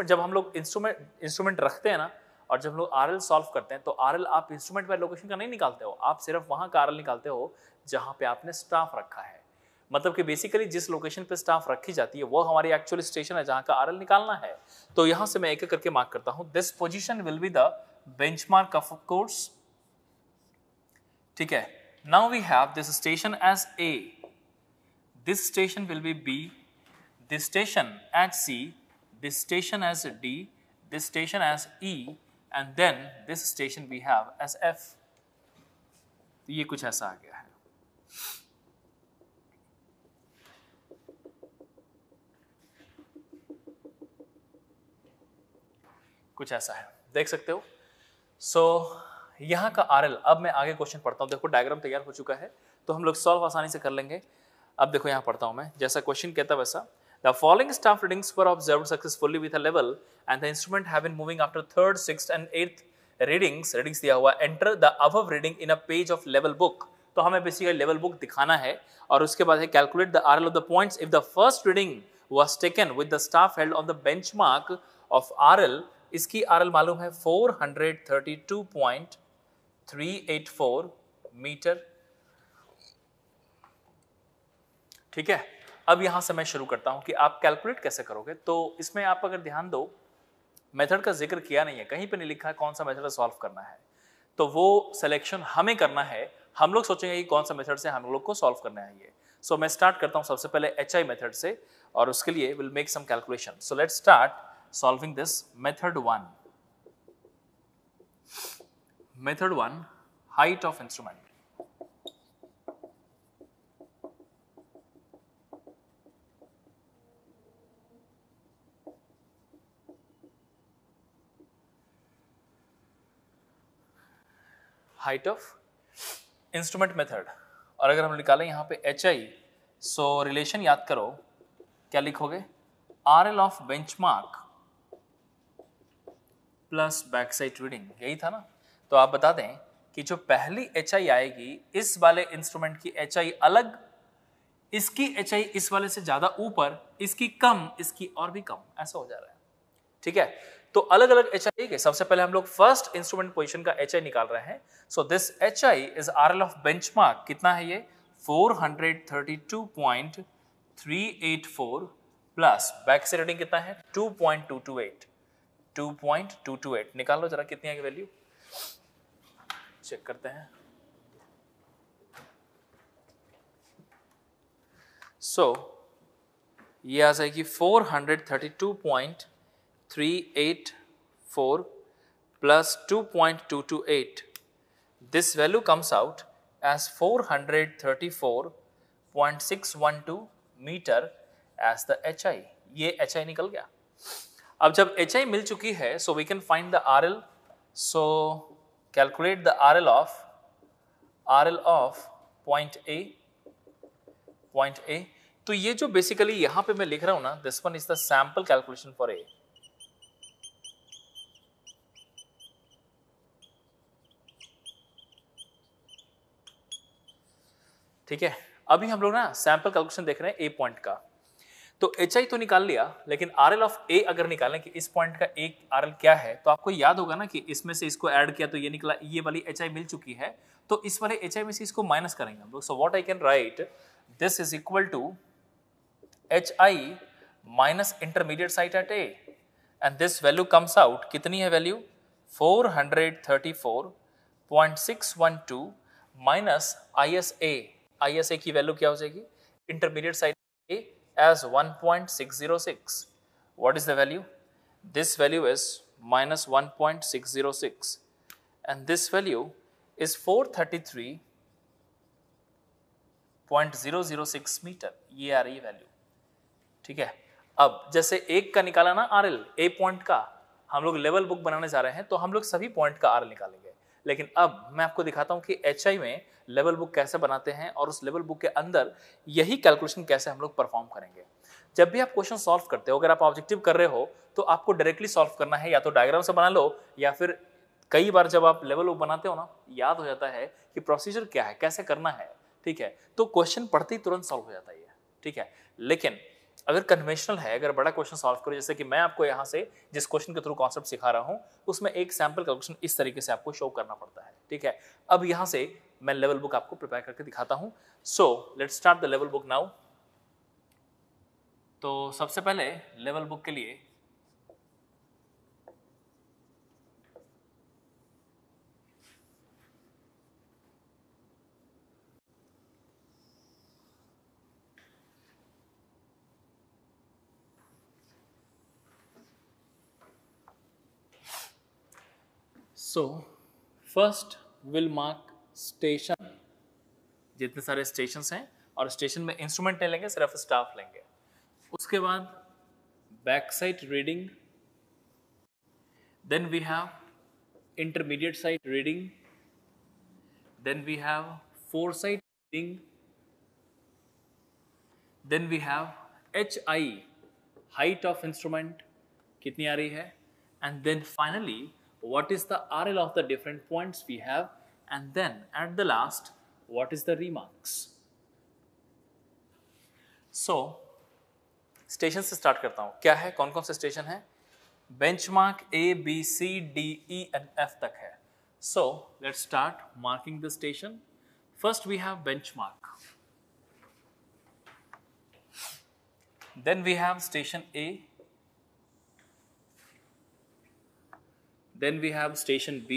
जब हम लोग इंस्ट्रूमेंट रखते हैं ना, और जब हम लोग आरएल सॉल्व करते हैं तो आरएल आप इंस्ट्रूमेंट बाय लोकेशन का नहीं निकालते हो, आप सिर्फ वहां का आरएल निकालते हो जहां पे आपने स्टाफ रखा है. मतलब कि बेसिकली जिस लोकेशन पे स्टाफ रखी जाती है वो हमारी एक्चुअल स्टेशन है जहां का आरएल निकालना है. तो यहां से मैं एक एक करके मार्क करता हूं. This position will be the benchmark of course. ठीक है, now we have this station as A, this station will be B, this station as C, this station as D, this station as E, and then this station we have as F. तो ये कुछ ऐसा आ गया है. कुछ ऐसा है, देख सकते हो. सो यहाँ का RL, अब मैं आगे क्वेश्चन पढ़ता हूँ. देखो डायग्राम तैयार हो चुका है तो हम लोग सॉल्व आसानी से कर लेंगे. अब देखो यहाँ पढ़ता हूँ मैं, जैसा क्वेश्चन कहता वैसा. The following staff readings were observed successfully with a level and the instrument have been moving after 3rd, 6th and 8th readings दिया हुआ. Enter the above reading in a page of level book. तो हमें basically level book दिखाना है और उसके बाद है calculate the RL of the points if the first reading was taken with the staff held on the benchmark of RL. इसकी RL मालूम है 432.384 मीटर. ठीक है, अब यहां से मैं शुरू करता हूं कि आप कैलकुलेट कैसे करोगे. तो इसमें आप अगर ध्यान दो, मेथड का जिक्र किया नहीं है, कहीं पे नहीं लिखा है कौन सा मेथड सॉल्व करना है. तो वो सिलेक्शन हमें करना है. हम लोग सोचेंगे कि कौन सा मेथड से हम लोग को सॉल्व करना है ये. सो मैं स्टार्ट करता हूं सबसे पहले HI मेथड से और उसके लिए will make some calculation. So let's start solving this method 1. Method 1, height of instrument. Height of instrument method. और अगर हम निकालें यहाँ पे HI, सो रिलेशन याद करो, क्या लिखोगे? RL of benchmark plus back side reading, यही था ना। तो आप बता दें कि जो पहली HI आएगी इस वाले इंस्ट्रूमेंट की HI अलग, इसकी HI इस वाले से ज्यादा ऊपर, इसकी कम, इसकी और भी कम, ऐसा हो जा रहा है। ठीक है, तो अलग अलग HI के सबसे पहले हम लोग फर्स्ट इंस्ट्रूमेंट पोजीशन का HI निकाल रहे हैं। So this HI is RL of benchmark, कितना है ये? 432.384 प्लस बैक से रीडिंग कितना है? 2.228। 2.228 निकाल लो जरा, कितनी है वैल्यू, चेक करते हैं। सो ये आ जाएगी 432.384 plus 2.228. This value comes out as 434.612 meter as the HI. ये HI निकल गया। अब जब HI मिल चुकी है, so we can find the RL. So calculate the RL of point A. तो ये जो बेसिकली यहां पे मैं लिख रहा हूं ना, this one is the sample calculation for A. ठीक है, अभी हम लोग ना सैंपल कैलकुलेशन देख रहे हैं A पॉइंट का। तो HI तो निकाल लिया, लेकिन RL ऑफ A अगर निकालें कि इस पॉइंट का एक RL क्या है, तो आपको याद होगा ना कि इसमें से इसको ऐड किया तो ये निकला, ये वाली HI मिल चुकी है, तो इस वाले HI में से इसको माइनस करेंगे हम लोग। So what I can write, this is equal to HI minus intermediate site at A, and this value comes out, कितनी है वैल्यू? 434.612 minus ISA की वैल्यू क्या हो जाएगी? Intermediate sight A as 1.606. What is the value? This value is minus 1.606, and this value is 433.006 metre, ये आ रही है value. ठीक है, अब जैसे एक का निकाला ना RL A पॉइंट का, हम लोग लेवल बुक बनाने जा रहे हैं तो हम लोग सभी पॉइंट का RL निकालेंगे। लेकिन अब मैं आपको दिखाता हूं कि HI में लेवल बुक कैसे बनाते हैं और उस लेवल बुक के अंदर यही कैलकुलेशन कैसे हम लोग परफॉर्म करेंगे। जब भी आप क्वेश्चन सॉल्व करते हो, अगर आप ऑब्जेक्टिव कर रहे हो तो आपको डायरेक्टली सॉल्व करना है, या तो डायग्राम से बना लो, या फिर कई बार जब आप लेवल बुक बनाते हो ना, याद हो जाता है कि प्रोसीजर क्या है, कैसे करना है। ठीक है, तो क्वेश्चन पढ़ते ही तुरंत सॉल्व हो जाता है। ठीक है, लेकिन अगर कन्वेंशनल है, अगर बड़ा क्वेश्चन सॉल्व करो, जैसे कि मैं आपको यहाँ से जिस क्वेश्चन के थ्रू कॉन्सेप्ट सिखा रहा हूँ, उसमें एक सैंपल कैलकुलेशन इस तरीके से आपको शो करना पड़ता है। ठीक है, अब यहाँ से मैं लेवल बुक आपको प्रिपेयर करके दिखाता हूँ। सो let's start the level book now. तो सबसे पहले लेवल बुक के लिए फर्स्ट विल मार्क स्टेशन, जितने सारे स्टेशंस हैं, और स्टेशन में इंस्ट्रूमेंट नहीं लेंगे, सिर्फ स्टाफ लेंगे। उसके बाद back side reading, then we have intermediate side reading, then we have fore side reading, then we have HI height of instrument कितनी आ रही है, and then finally what is the RL of the different points we have, and then at the last what is the remarks. So station से start करता हूं, क्या है, कौन कौन से स्टेशन है? Benchmark A B C D E and F तक है। So let's start marking the station. First we have benchmark, then we have station A, then we have station B,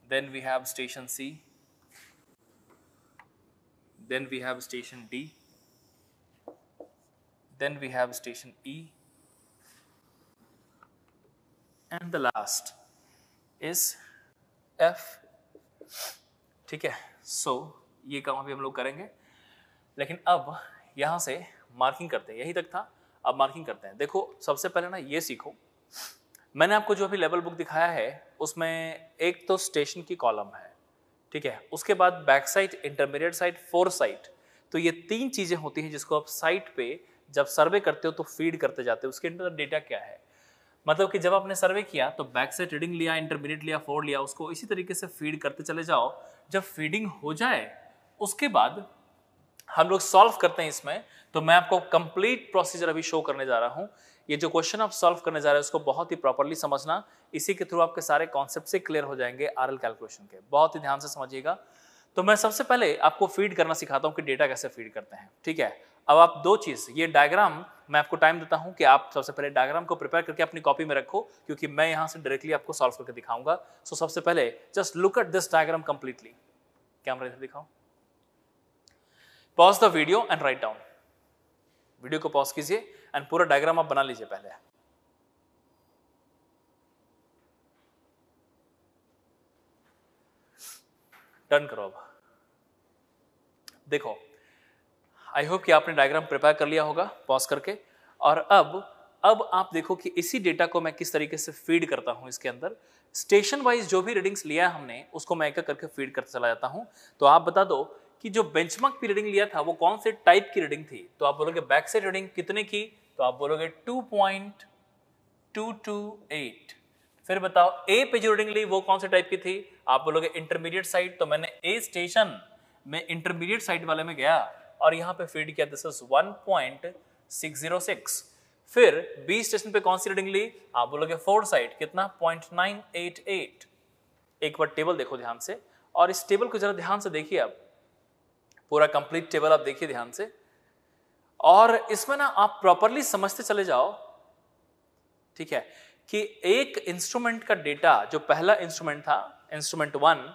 then we have station C, then we have station D, then we have station E, and the last is F. ठीक है, so ये काम अभी हम लोग करेंगे, लेकिन अब यहाँ से मार्किंग करते हैं, यही तक था, अब मार्किंग करते हैं। देखो सबसे पहले ना ये सीखो मैंने आपको जो अभी लेवल बुक दिखाया है उसमें एक तो स्टेशन की कॉलम है, ठीक है, उसके बाद back site, intermediate sight, four site. तो ये तीन चीजें होती हैं जिसको आप साइट पे जब सर्वे करते हो तो फीड करते जाते हो। उसके अंदर डेटा क्या है, मतलब कि जब आपने सर्वे किया तो बैक साइड रीडिंग लिया, इंटरमीडिएट लिया, फोर लिया, उसको इसी तरीके से फीड करते चले जाओ। जब फीडिंग हो जाए उसके बाद हम लोग सॉल्व करते हैं इसमें। तो मैं आपको कंप्लीट प्रोसीजर अभी शो करने जा रहा हूं। ये जो क्वेश्चन आप सॉल्व करने जा रहे हैं उसको बहुत ही प्रॉपर्ली समझना, इसी के थ्रू आपके सारे कॉन्सेप्ट से क्लियर हो जाएंगे आरएल कैलकुलेशन के। बहुत ही ध्यान से समझिएगा। तो मैं सबसे पहले आपको फीड करना सिखाता हूं कि डेटा कैसे फीड करते हैं, ठीक है। अब आप दो चीज, ये डायग्राम मैं आपको टाइम देता हूं कि आप सबसे पहले डायग्राम को प्रिपेयर करके अपनी कॉपी में रखो, क्योंकि मैं यहां से डायरेक्टली आपको सॉल्व करके दिखाऊंगा। सो सबसे पहले just look at this diagram completely. Camera इधर दिखाओ। Pause the video and write down. Video को पॉज कीजिए एंड पूरा डायग्राम आप बना लीजिए पहले। डन करो। अब देखो, आई होप कि आपने डायग्राम प्रिपेयर कर लिया होगा पॉज करके। और अब आप देखो कि इसी डेटा को मैं किस तरीके से फीड करता हूं इसके अंदर। स्टेशन वाइज जो भी रीडिंग्स लिया हमने उसको मैं एक एक करके फीड करते चला जाता हूं। तो आप बता दो कि जो बेंचमार्क की रीडिंग लिया था वो कौन से टाइप की रीडिंग थी। तो आप बोलोगे बैक साइड रीडिंग कितने की, तो आप बोलोगे 2.228। फिर बताओ ए पे जो रीडिंग ली वो कौन से टाइप की थी, आप बोलोगे इंटरमीडिएट साइड। तो मैंने ए स्टेशन में इंटरमीडिएट साइड वाले में गया और यहां पे फीड किया, दिस इज 1.606। फिर बी स्टेशन पे कौन सी रीडिंग ली, आप बोलोगे फोर साइड, कितना 0.988। एक बार टेबल देखो ध्यान से, और इस टेबल को जरा ध्यान से देखिए। आप पूरा कंप्लीट टेबल आप देखिए ध्यान से, और इसमें ना आप प्रॉपरली समझते चले जाओ, ठीक है, कि एक इंस्ट्रूमेंट का डेटा, जो पहला इंस्ट्रूमेंट था इंस्ट्रूमेंट 1,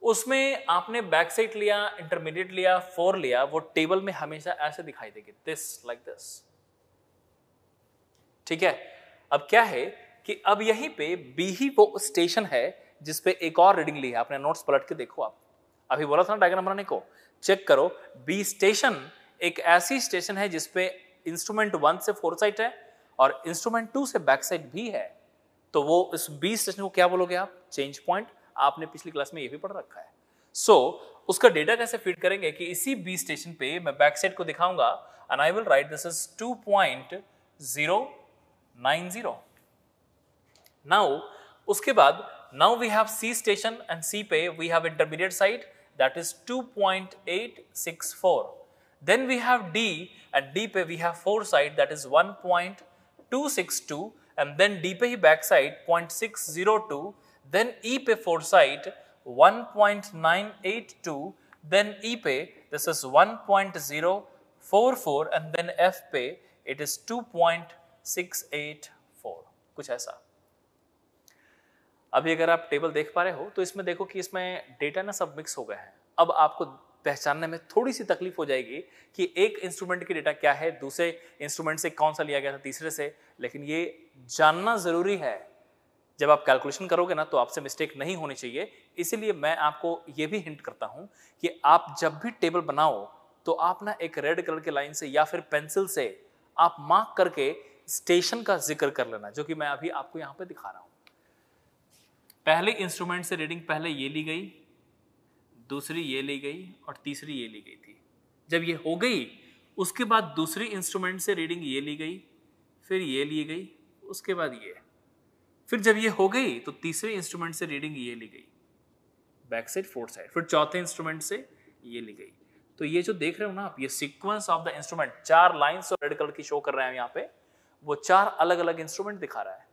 उसमें आपने बैक साइड लिया, इंटरमीडिएट लिया, फोर लिया, वो टेबल में हमेशा ऐसे दिखाई देगी, दिस लाइक दिस, ठीक है। अब क्या है कि अब यहीं पे बी ही वो स्टेशन है जिसपे एक और रीडिंग ली है। आपने नोट्स पलट के देखो, आप अभी बोला था ना डायग्राम बनाने को, चेक करो। बी स्टेशन एक ऐसी स्टेशन है जिसपे इंस्ट्रूमेंट 1 से फोर साइड है और इंस्ट्रूमेंट 2 से बैक साइड भी है। तो वो इस बी स्टेशन को क्या बोलोगे आप, चेंज पॉइंट। आपने पिछली क्लास में ये भी पढ़ रखा है। सो उसका डेटा कैसे फीड करेंगे कि इसी बी स्टेशन पे मैं बैक साइड को दिखाऊंगा and I will write this is 2.090। Now उसके बाद now we have C station and C पे we have intermediate side, that is 2.864. Then we have D, and D पे we have four side, that is 1.262, and then D पे ही back side 0.602, then E पे four side 1.982, then E पे this is 1.044, and then F पे it is 2.684, कुछ ऐसा। अभी अगर आप टेबल देख पा रहे हो तो इसमें देखो कि इसमें डेटा ना सब मिक्स हो गए हैं। अब आपको पहचानने में थोड़ी सी तकलीफ हो जाएगी कि एक इंस्ट्रूमेंट की डेटा क्या है, दूसरे इंस्ट्रूमेंट से कौन सा लिया गया था, तीसरे से, लेकिन ये जानना जरूरी है। जब आप कैलकुलेशन करोगे ना तो आपसे मिस्टेक नहीं होनी चाहिए। इसीलिए मैं आपको ये भी हिंट करता हूं कि आप जब भी टेबल बनाओ तो आप ना एक रेड कलर के लाइन से या फिर पेंसिल से आप मार्क करके स्टेशन का जिक्र कर लेना, जो कि मैं अभी आपको यहां पे दिखा रहा हूं। पहले इंस्ट्रूमेंट से रीडिंग पहले ये ली गई, दूसरी ये ली गई और तीसरी ये ली गई थी। जब ये हो गई उसके बाद दूसरी इंस्ट्रूमेंट से रीडिंग ये ली गई, फिर ये ली गई, उसके बाद ये, फिर जब ये हो गई तो तीसरे इंस्ट्रूमेंट से रीडिंग ये ली गई, बैक साइड फोर्थ साइड, फिर चौथे इंस्ट्रूमेंट से ये ली गई। तो ये जो देख रहे हो ना आप, ये सीक्वेंस ऑफ द इंस्ट्रूमेंट, चार लाइंस और रेड कलर की शो कर रहे हैं यहाँ पे, वो चार अलग अलग इंस्ट्रूमेंट दिखा रहा है।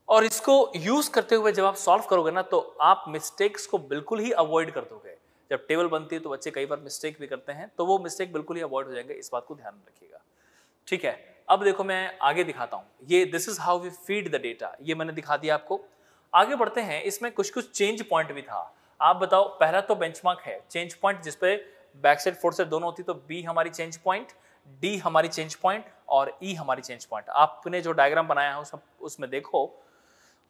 और इसको यूज करते हुए जब आप सॉल्व करोगे ना तो आप मिस्टेक्स को बिल्कुल ही अवॉइड कर दोगे। जब टेबल बनती है तो बच्चे कई बार मिस्टेक भी करते हैं, तो वो मिस्टेक बिल्कुल ही अवॉइड हो जाएंगे। इस बात को ध्यान रखिएगा, ठीक है। अब देखो मैं आगे दिखाता हूं, ये this is how we feed the data, ये मैंने दिखा दिया आपको। आगे बढ़ते हैं, इसमें कुछ कुछ चेंज पॉइंट भी था। आप बताओ, पहला तो बेंचमार्क है, चेंज पॉइंट जिसपे बैक साइड फोर्थ साइड दोनों होती, तो बी हमारी चेंज पॉइंट, डी हमारी चेंज पॉइंट और ई हमारी चेंज पॉइंट। आपने जो डायग्राम बनाया है उसमें देखो,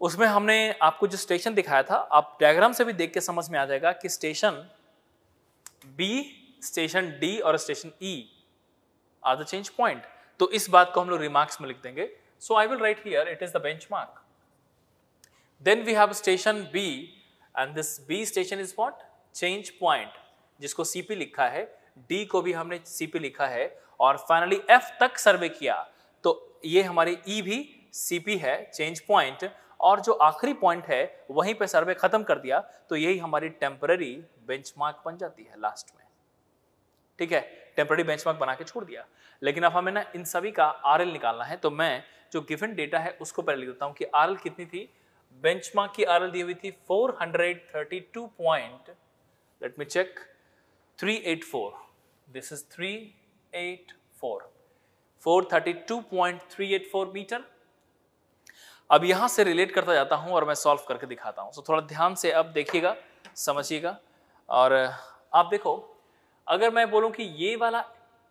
उसमें हमने आपको जो स्टेशन दिखाया था, आप डायग्राम से भी देख के समझ में आ जाएगा कि स्टेशन बी, स्टेशन डी और station E R the change point. तो इस बात को हम लोग रिमार्क्स में लिख देंगे, So I will write here it is the benchmark. Then we have station B and this B station is what? Change point, जिसको CP लिखा है, D को भी हमने CP लिखा है और फाइनली F तक सर्वे किया, तो ये हमारी E भी CP है, चेंज पॉइंट, और जो आखिरी पॉइंट है वहीं पे सर्वे खत्म कर दिया, तो यही हमारी टेम्पररी बेंचमार्क बन जाती है लास्ट में। ठीक है, टेम्पररी बेंचमार्क बना के छोड़ दिया। लेकिन अब हमें ना इन सभी का RL निकालना है, तो मैं जो गिवन डेटा है उसको पहले लिख देता हूं कि RL कितनी थी। बेंचमार्क की RL दी हुई थी 432 point, let me check, 384, this is 384, 432.384 metre. अब यहां से रिलेट करता जाता हूं और मैं सॉल्व करके दिखाता हूं, तो थोड़ा ध्यान से अब देखिएगा, समझिएगा। और आप देखो, अगर मैं बोलूं कि ये वाला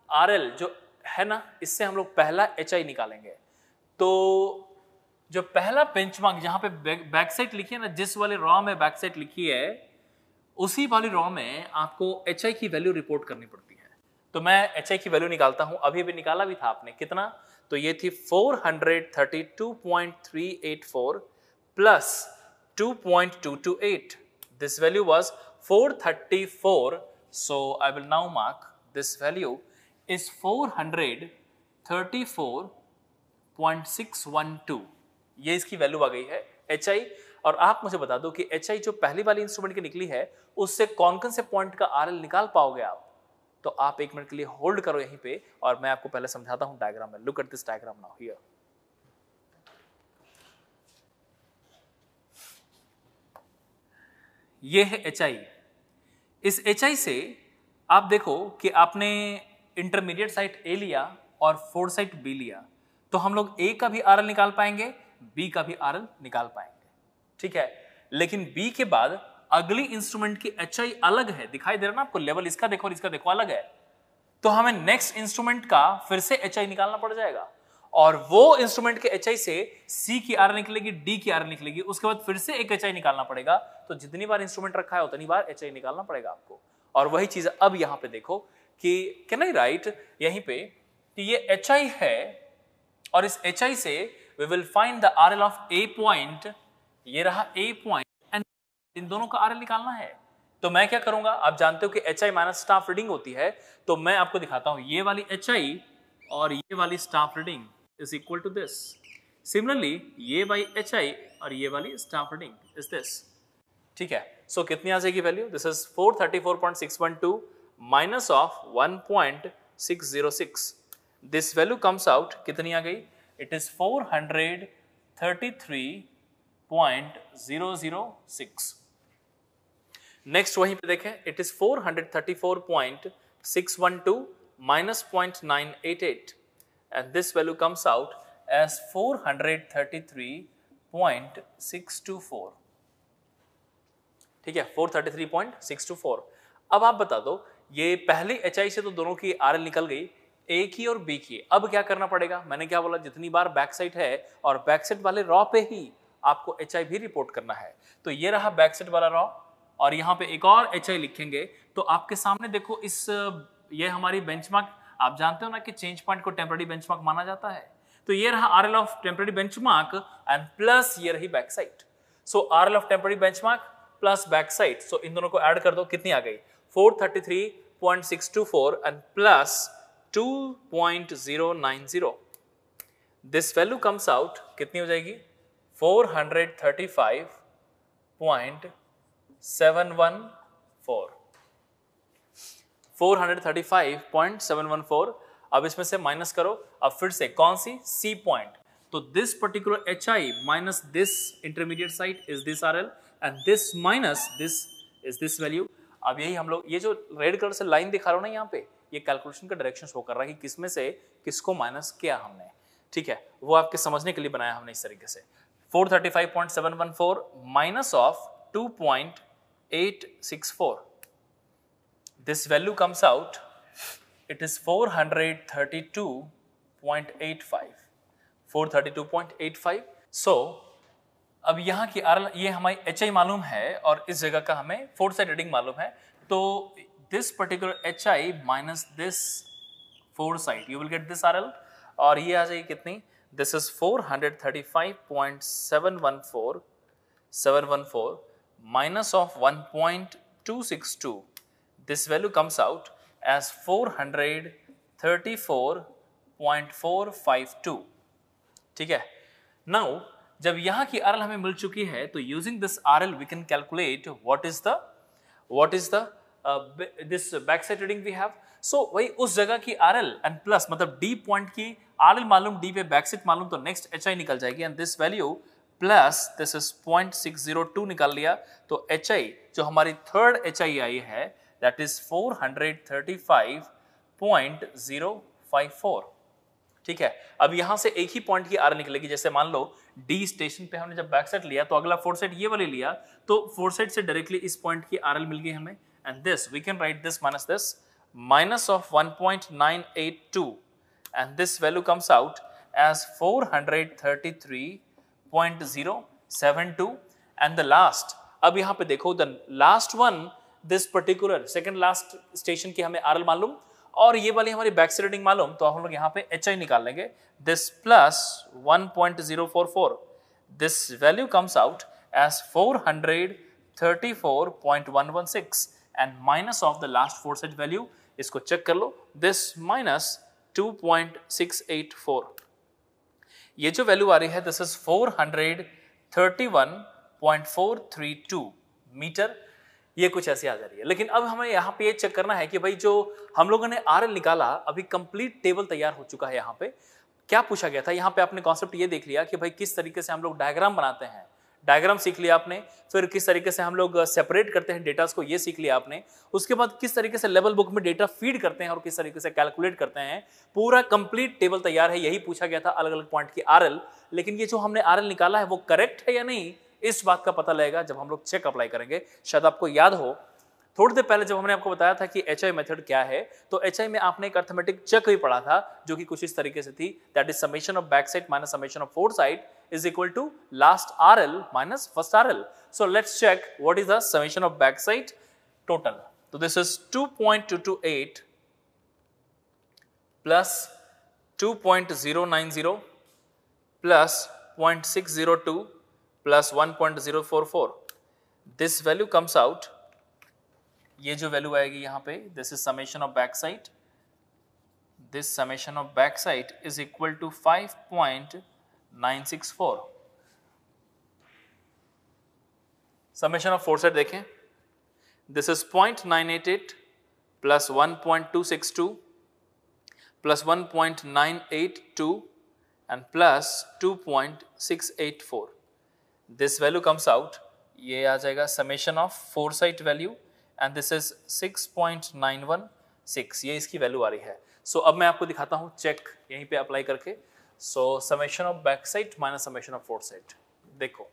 RL जो है ना, इससे हम लोग पहला HI निकालेंगे, तो जो पहला बेंचमार्क जहां पे बैक साइड लिखी है ना, जिस वाले रॉ में बैक साइड लिखी है उसी वाली रॉ में आपको HI की वैल्यू रिपोर्ट करनी पड़ती है। तो मैं HI की वैल्यू निकालता हूं, अभी भी निकाला भी था आपने, कितना, तो ये थी 432.384 plus 2.228, this value was 434, so I will now mark this value is 434.612, ये इसकी वैल्यू आ गई है HI। और आप मुझे बता दो कि HI जो पहली वाली इंस्ट्रूमेंट की निकली है उससे कौन कौन से पॉइंट का RL निकाल पाओगे आप, तो आप एक मिनट के लिए होल्ड करो यहीं पे और मैं आपको पहले समझाता हूं डायग्राम में। Look at this diagram now here. ये है HI। इस HI से आप देखो कि आपने इंटरमीडिएट साइट A लिया और फोर्थ साइट B लिया, तो हम लोग A का भी RL निकाल पाएंगे, B का भी RL निकाल पाएंगे, ठीक है। लेकिन B के बाद अगली इंस्ट्रूमेंट की HI अलग है, दिखाई दे रहा ना आपको, लेवल इसका देखो और इसका देखो अलग है, तो हमें नेक्स्ट इंस्ट्रूमेंट का फिर से HI निकालना पड़ जाएगा, और वो इंस्ट्रूमेंट के HI से C की RL निकलेगी, D की RL निकलेगी, उसके बाद फिर से एक HI निकालना पड़ेगा। तो जितनी बार इंस्ट्रूमेंट रखा है उतनी बार HI निकालना पड़ेगा आपको। और वही चीज अब यहां पे देखो कि कैन आई राइट यहीं पे कि ये HI है और इस HI से we will find the RL of A point, ये रहा A पॉइंट, एंड इन दोनों का RL निकालना है। तो मैं क्या करूंगा, आप जानते हो कि HI माइनस स्टाफ रीडिंग होती है, तो मैं आपको दिखाता हूं ये वाली HI और ये वाली staff reading is equal to this. Similarly ये वाली HI और ये वाली स्टाफ रीडिंग इज दिस, ठीक है। सो कितनी आ जाएगी value, this is 434.612 minus of 1.606, this value comes out, कितनी आ गई, इट इज 433.006। नेक्स्ट वहीं पे देखें, it is 434.612 minus 0.988 and this value comes out as 433.624, ठीक है, 433.624। अब आप बता दो, ये पहले HI से तो दोनों की RL निकल गई, A की और B की। अब क्या करना पड़ेगा, मैंने क्या बोला, जितनी बार बैक साइड है और बैक साइड वाले रॉ पे ही आपको HI भी रिपोर्ट करना है। तो ये रहा बैक साइड वाला रॉ और यहाँ पे एक और HI लिखेंगे, तो आपके सामने देखो इस ये हमारी बेंचमार्क, आप जानते हो ना कि चेंज पॉइंट को टेम्पररी बेंचमार्क माना जाता है, तो ये रहा RL of temporary benchmark and plus ये रही back side. So RL of temporary benchmark plus back side, so इन दोनों को ऐड कर दो, कितनी आ गई, 433.624 and plus 2.090, this value comes out, कितनी हो जाएगी, 435.714, 435.714। अब इसमें से माइनस करो, अब फिर से कौन सी, C पॉइंट, तो this particular HI minus this intermediate sight is this RL and this minus this is this value. अब यही हम लोग, ये जो रेड कलर से लाइन दिखा रहा हूं ना यहाँ पे, ये कैलकुलेशन का डायरेक्शन शो कर रहा है कि किसमें से किसको माइनस किया हमने, ठीक है, वो आपके समझने के लिए बनाया हमने इस तरीके से। 435.714 minus of 2.864, this value comes out, it is 432.85, 432.85। so अब यहाँ की RL, ये हमारी HI मालूम है और इस जगह का हमें फोर्थ साइड रीडिंग मालूम है, तो this particular HI minus this fourth side, you will get this RL, और ये आ जाएगी कितनी, this is 435.714 minus of 1.262. This value comes out as 434.452. ठीक है. Now जब यहाँ की RL हमें मिल चुकी है तो using this RL we can calculate what is the this backside reading we have. So वही उस जगह की RL and plus मतलब D point की RL मालूम, D पे backside मालूम, तो next HI निकल जाएगी and this value plus this is 0.602 निकाल लिया, तो HI जो हमारी third HI आई है that is 435.054. ठीक है. अब यहां से एक ही पॉइंट की आर निकलेगी. जैसे मान लो डी स्टेशन पे हमने जब बैक साइड लिया तो अगला फोर साइड ये वाले लिया, तो फोर साइड से डायरेक्टली इस पॉइंट की आरएल मिल गई हमें. And this we can write this minus of 1.982 and this value comes out as 433.072 and the last. अब यहां पे देखो the last one, this particular second last station की हमें आरएल मालूम और ये वाली हमारी बैक साइड रीडिंग मालूम, तो हम लोग यहाँ पे HI निकाल लेंगे. This plus 1.044, this value comes out as 434.116 and minus of the last fore side value, इसको चेक कर लो, दिस माइनस 2.684. ये जो वैल्यू आ रही है दिस इज 431.432 मीटर. ये कुछ ऐसी आ जा रही है. लेकिन अब हमें यहाँ पे ये चेक करना है कि भाई जो हम लोगों ने RL निकाला, अभी कंप्लीट टेबल तैयार हो चुका है. यहाँ पे क्या पूछा गया था, यहाँ पे आपने कॉन्सेप्ट ये देख लिया कि भाई किस तरीके से हम लोग डायग्राम बनाते हैं, डायग्राम सीख लिया आपने. फिर किस तरीके से हम लोग सेपरेट करते हैं डेटा को, ये सीख लिया आपने. उसके बाद किस तरीके से लेवल बुक में डेटा फीड करते हैं और किस तरीके से कैलकुलेट करते हैं. पूरा कंप्लीट टेबल तैयार है. यही पूछा गया था अलग अलग पॉइंट की RL. लेकिन ये जो हमने RL निकाला है वो करेक्ट है या नहीं, इस बात का पता लगेगा जब हम लोग चेक अप्लाई करेंगे. शायद आपको याद हो थोड़ी देर पहले जब हमने आपको बताया था कि HI मेथड क्या है, तो HI में आपने एक अर्थमेटिक चेक भी पढ़ा था जो कि कुछ इस तरीके से थी, that is summation of back side minus summation of fore side is equal to last RL minus first RL. So let's check what is the summation of back side total. तो this is 2.228 plus 2.090 plus 0.602 plus 1.044. This value comes out, ये जो value आएगी यहाँ पे, this is summation of back side, this summation of back side is equal to 5.964. Summation of fore side देखें, this is 0.988 plus 1.262 plus 1.982 and plus 2.684. This value comes out, ये आ जाएगा summation of fore side value and this is 6.916. ये इसकी value आ रही है. सो अब मैं आपको दिखाता हूं चेक यहीं पे अप्लाई करके. सो summation of back side minus summation of fore side, देखो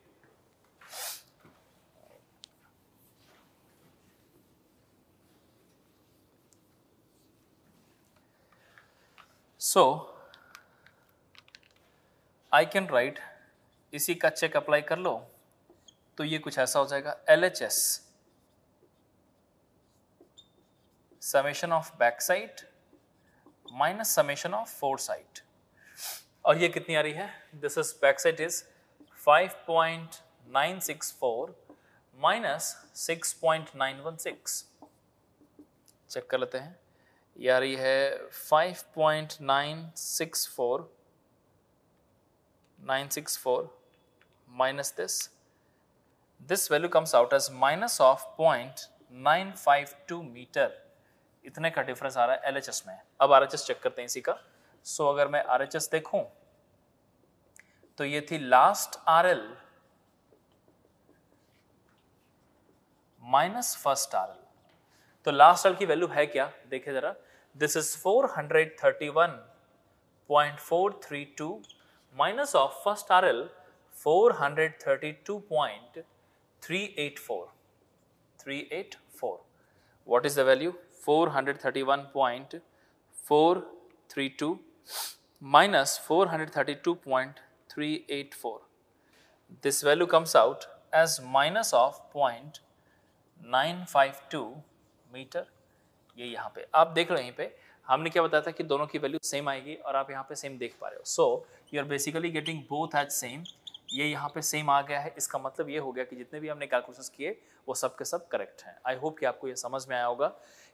सो आई कैन राइट, इसी का चेक अप्लाई कर लो तो ये कुछ ऐसा हो जाएगा, LHS summation of back side minus summation of fore side. और ये कितनी आ रही है, this is back side is 5.964 minus 6.916. Check कर लेते हैं, ये आ रही है 5.964 minus this value comes out as minus of 0.952 metre. इतने का डिफरेंस आ रहा है LHS में. अब RHS चेक करते हैं इसी का. सो अगर मैं RHS देखूं तो ये थी last RL minus first RL. तो लास्ट RL की वैल्यू है क्या, देखिए जरा, this is 431.432 minus of first RL 432.384. What is the value? 431.432 minus 432.384. This value comes out as minus of 0.952 metre. ये यहाँ पे आप देख रहे हैं, यहीं पे हमने क्या बताया था कि दोनों की वैल्यू सेम आएगी और आप यहाँ पे सेम देख पा रहे हो। So you are basically getting both as same. ये यहाँ पे सेम आ गया है, इसका मतलब ये हो गया कि जितने भी हमने कैलकुलेशंस किए वो सब के सब करेक्ट हैं। आई होप कि आपको ये समझ में आया होगा।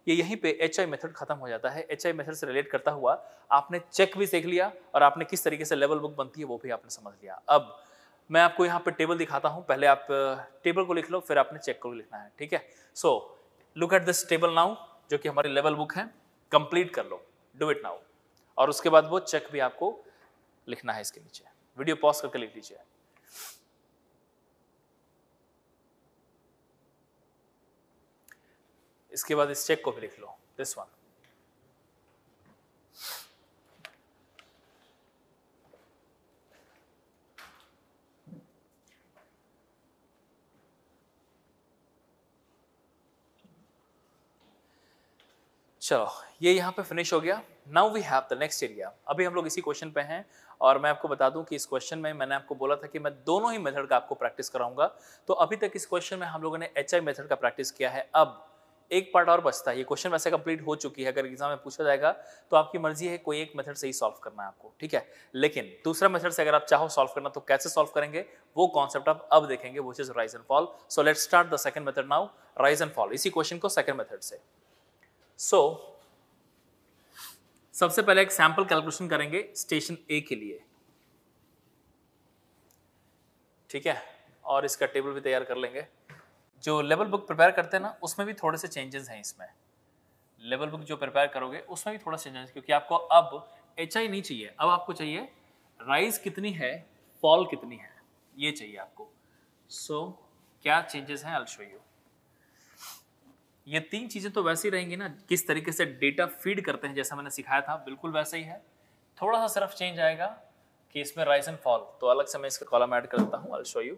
ये यहीं पे HI मेथड खत्म हो जाता है। HI मेथड से रिलेट करता हुआ आपने चेक भी सीख लिया और आपने किस तरीके से लेवल बुक बनती है वो भी आपने समझ लिया। अब मैं आपको यहाँ पे टेबल दिखाता हूँ, पहले आप टेबल को लिख लो, फिर आपने चेक को लिखना है, ठीक है। So look at this table now, जो कि हमारी लेवल बुक है, कंप्लीट कर लो, डू इट नाउ। और उसके बाद वो चेक भी आपको लिखना है इसके नीचे। वीडियो पॉज करके लिख लीजिए। इसके बाद इस चेक को भी लिख लो, दिस वन। चलो ये यहाँ पे फिनिश हो गया। Now we have the next area. अभी हम लोग इसी क्वेश्चन पे हैं और मैं आपको बता दूं कि इस क्वेश्चन में मैंने आपको बोला था कि मैं दोनों ही मेथड का आपको प्रैक्टिस कराऊंगा। तो अभी तक इस क्वेश्चन में हम लोगों ने HI मेथड का प्रैक्टिस किया है। अब एक पार्ट और बचता है। ये क्वेश्चन वैसे कंप्लीट हो चुकी है, अगर एग्जाम में पूछा जाएगा तो आपकी मर्जी है, कोई एक मेथड से ही सॉल्व करना है आपको, ठीक है। लेकिन दूसरा मेथड से अगर आप चाहो सॉल्व करना तो कैसे सॉल्व करेंगे वो कॉन्सेप्ट आप अब देखेंगे, which is rise and fall. So let's start the second method now, rise and fall. इसी क्वेश्चन को सेकंड मेथड से। सो सबसे पहले एक सैंपल कैलकुलेशन करेंगे स्टेशन ए के लिए, ठीक है। और इसका टेबल भी तैयार कर लेंगे। जो लेवल बुक प्रिपेयर करते हैं ना, उसमें भी थोड़े से चेंजेस हैं। इसमें लेवल बुक जो प्रिपेयर करोगे उसमें भी थोड़ा चेंजेस, क्योंकि आपको अब HI नहीं चाहिए, अब आपको चाहिए राइज कितनी है, फॉल कितनी है, ये चाहिए आपको। सो क्या चेंजेस हैं, आई विल शो यू। ये तीन चीजें तो वैसे ही रहेंगी ना, किस तरीके से डेटा फीड करते हैं जैसा मैंने सिखाया था बिल्कुल वैसे ही है। थोड़ा सा सिर्फ चेंज आएगा कि इसमें राइज एंड फॉल, तो अलग से मैं इसका कॉलम ऐड कर देता हूं, I will show you.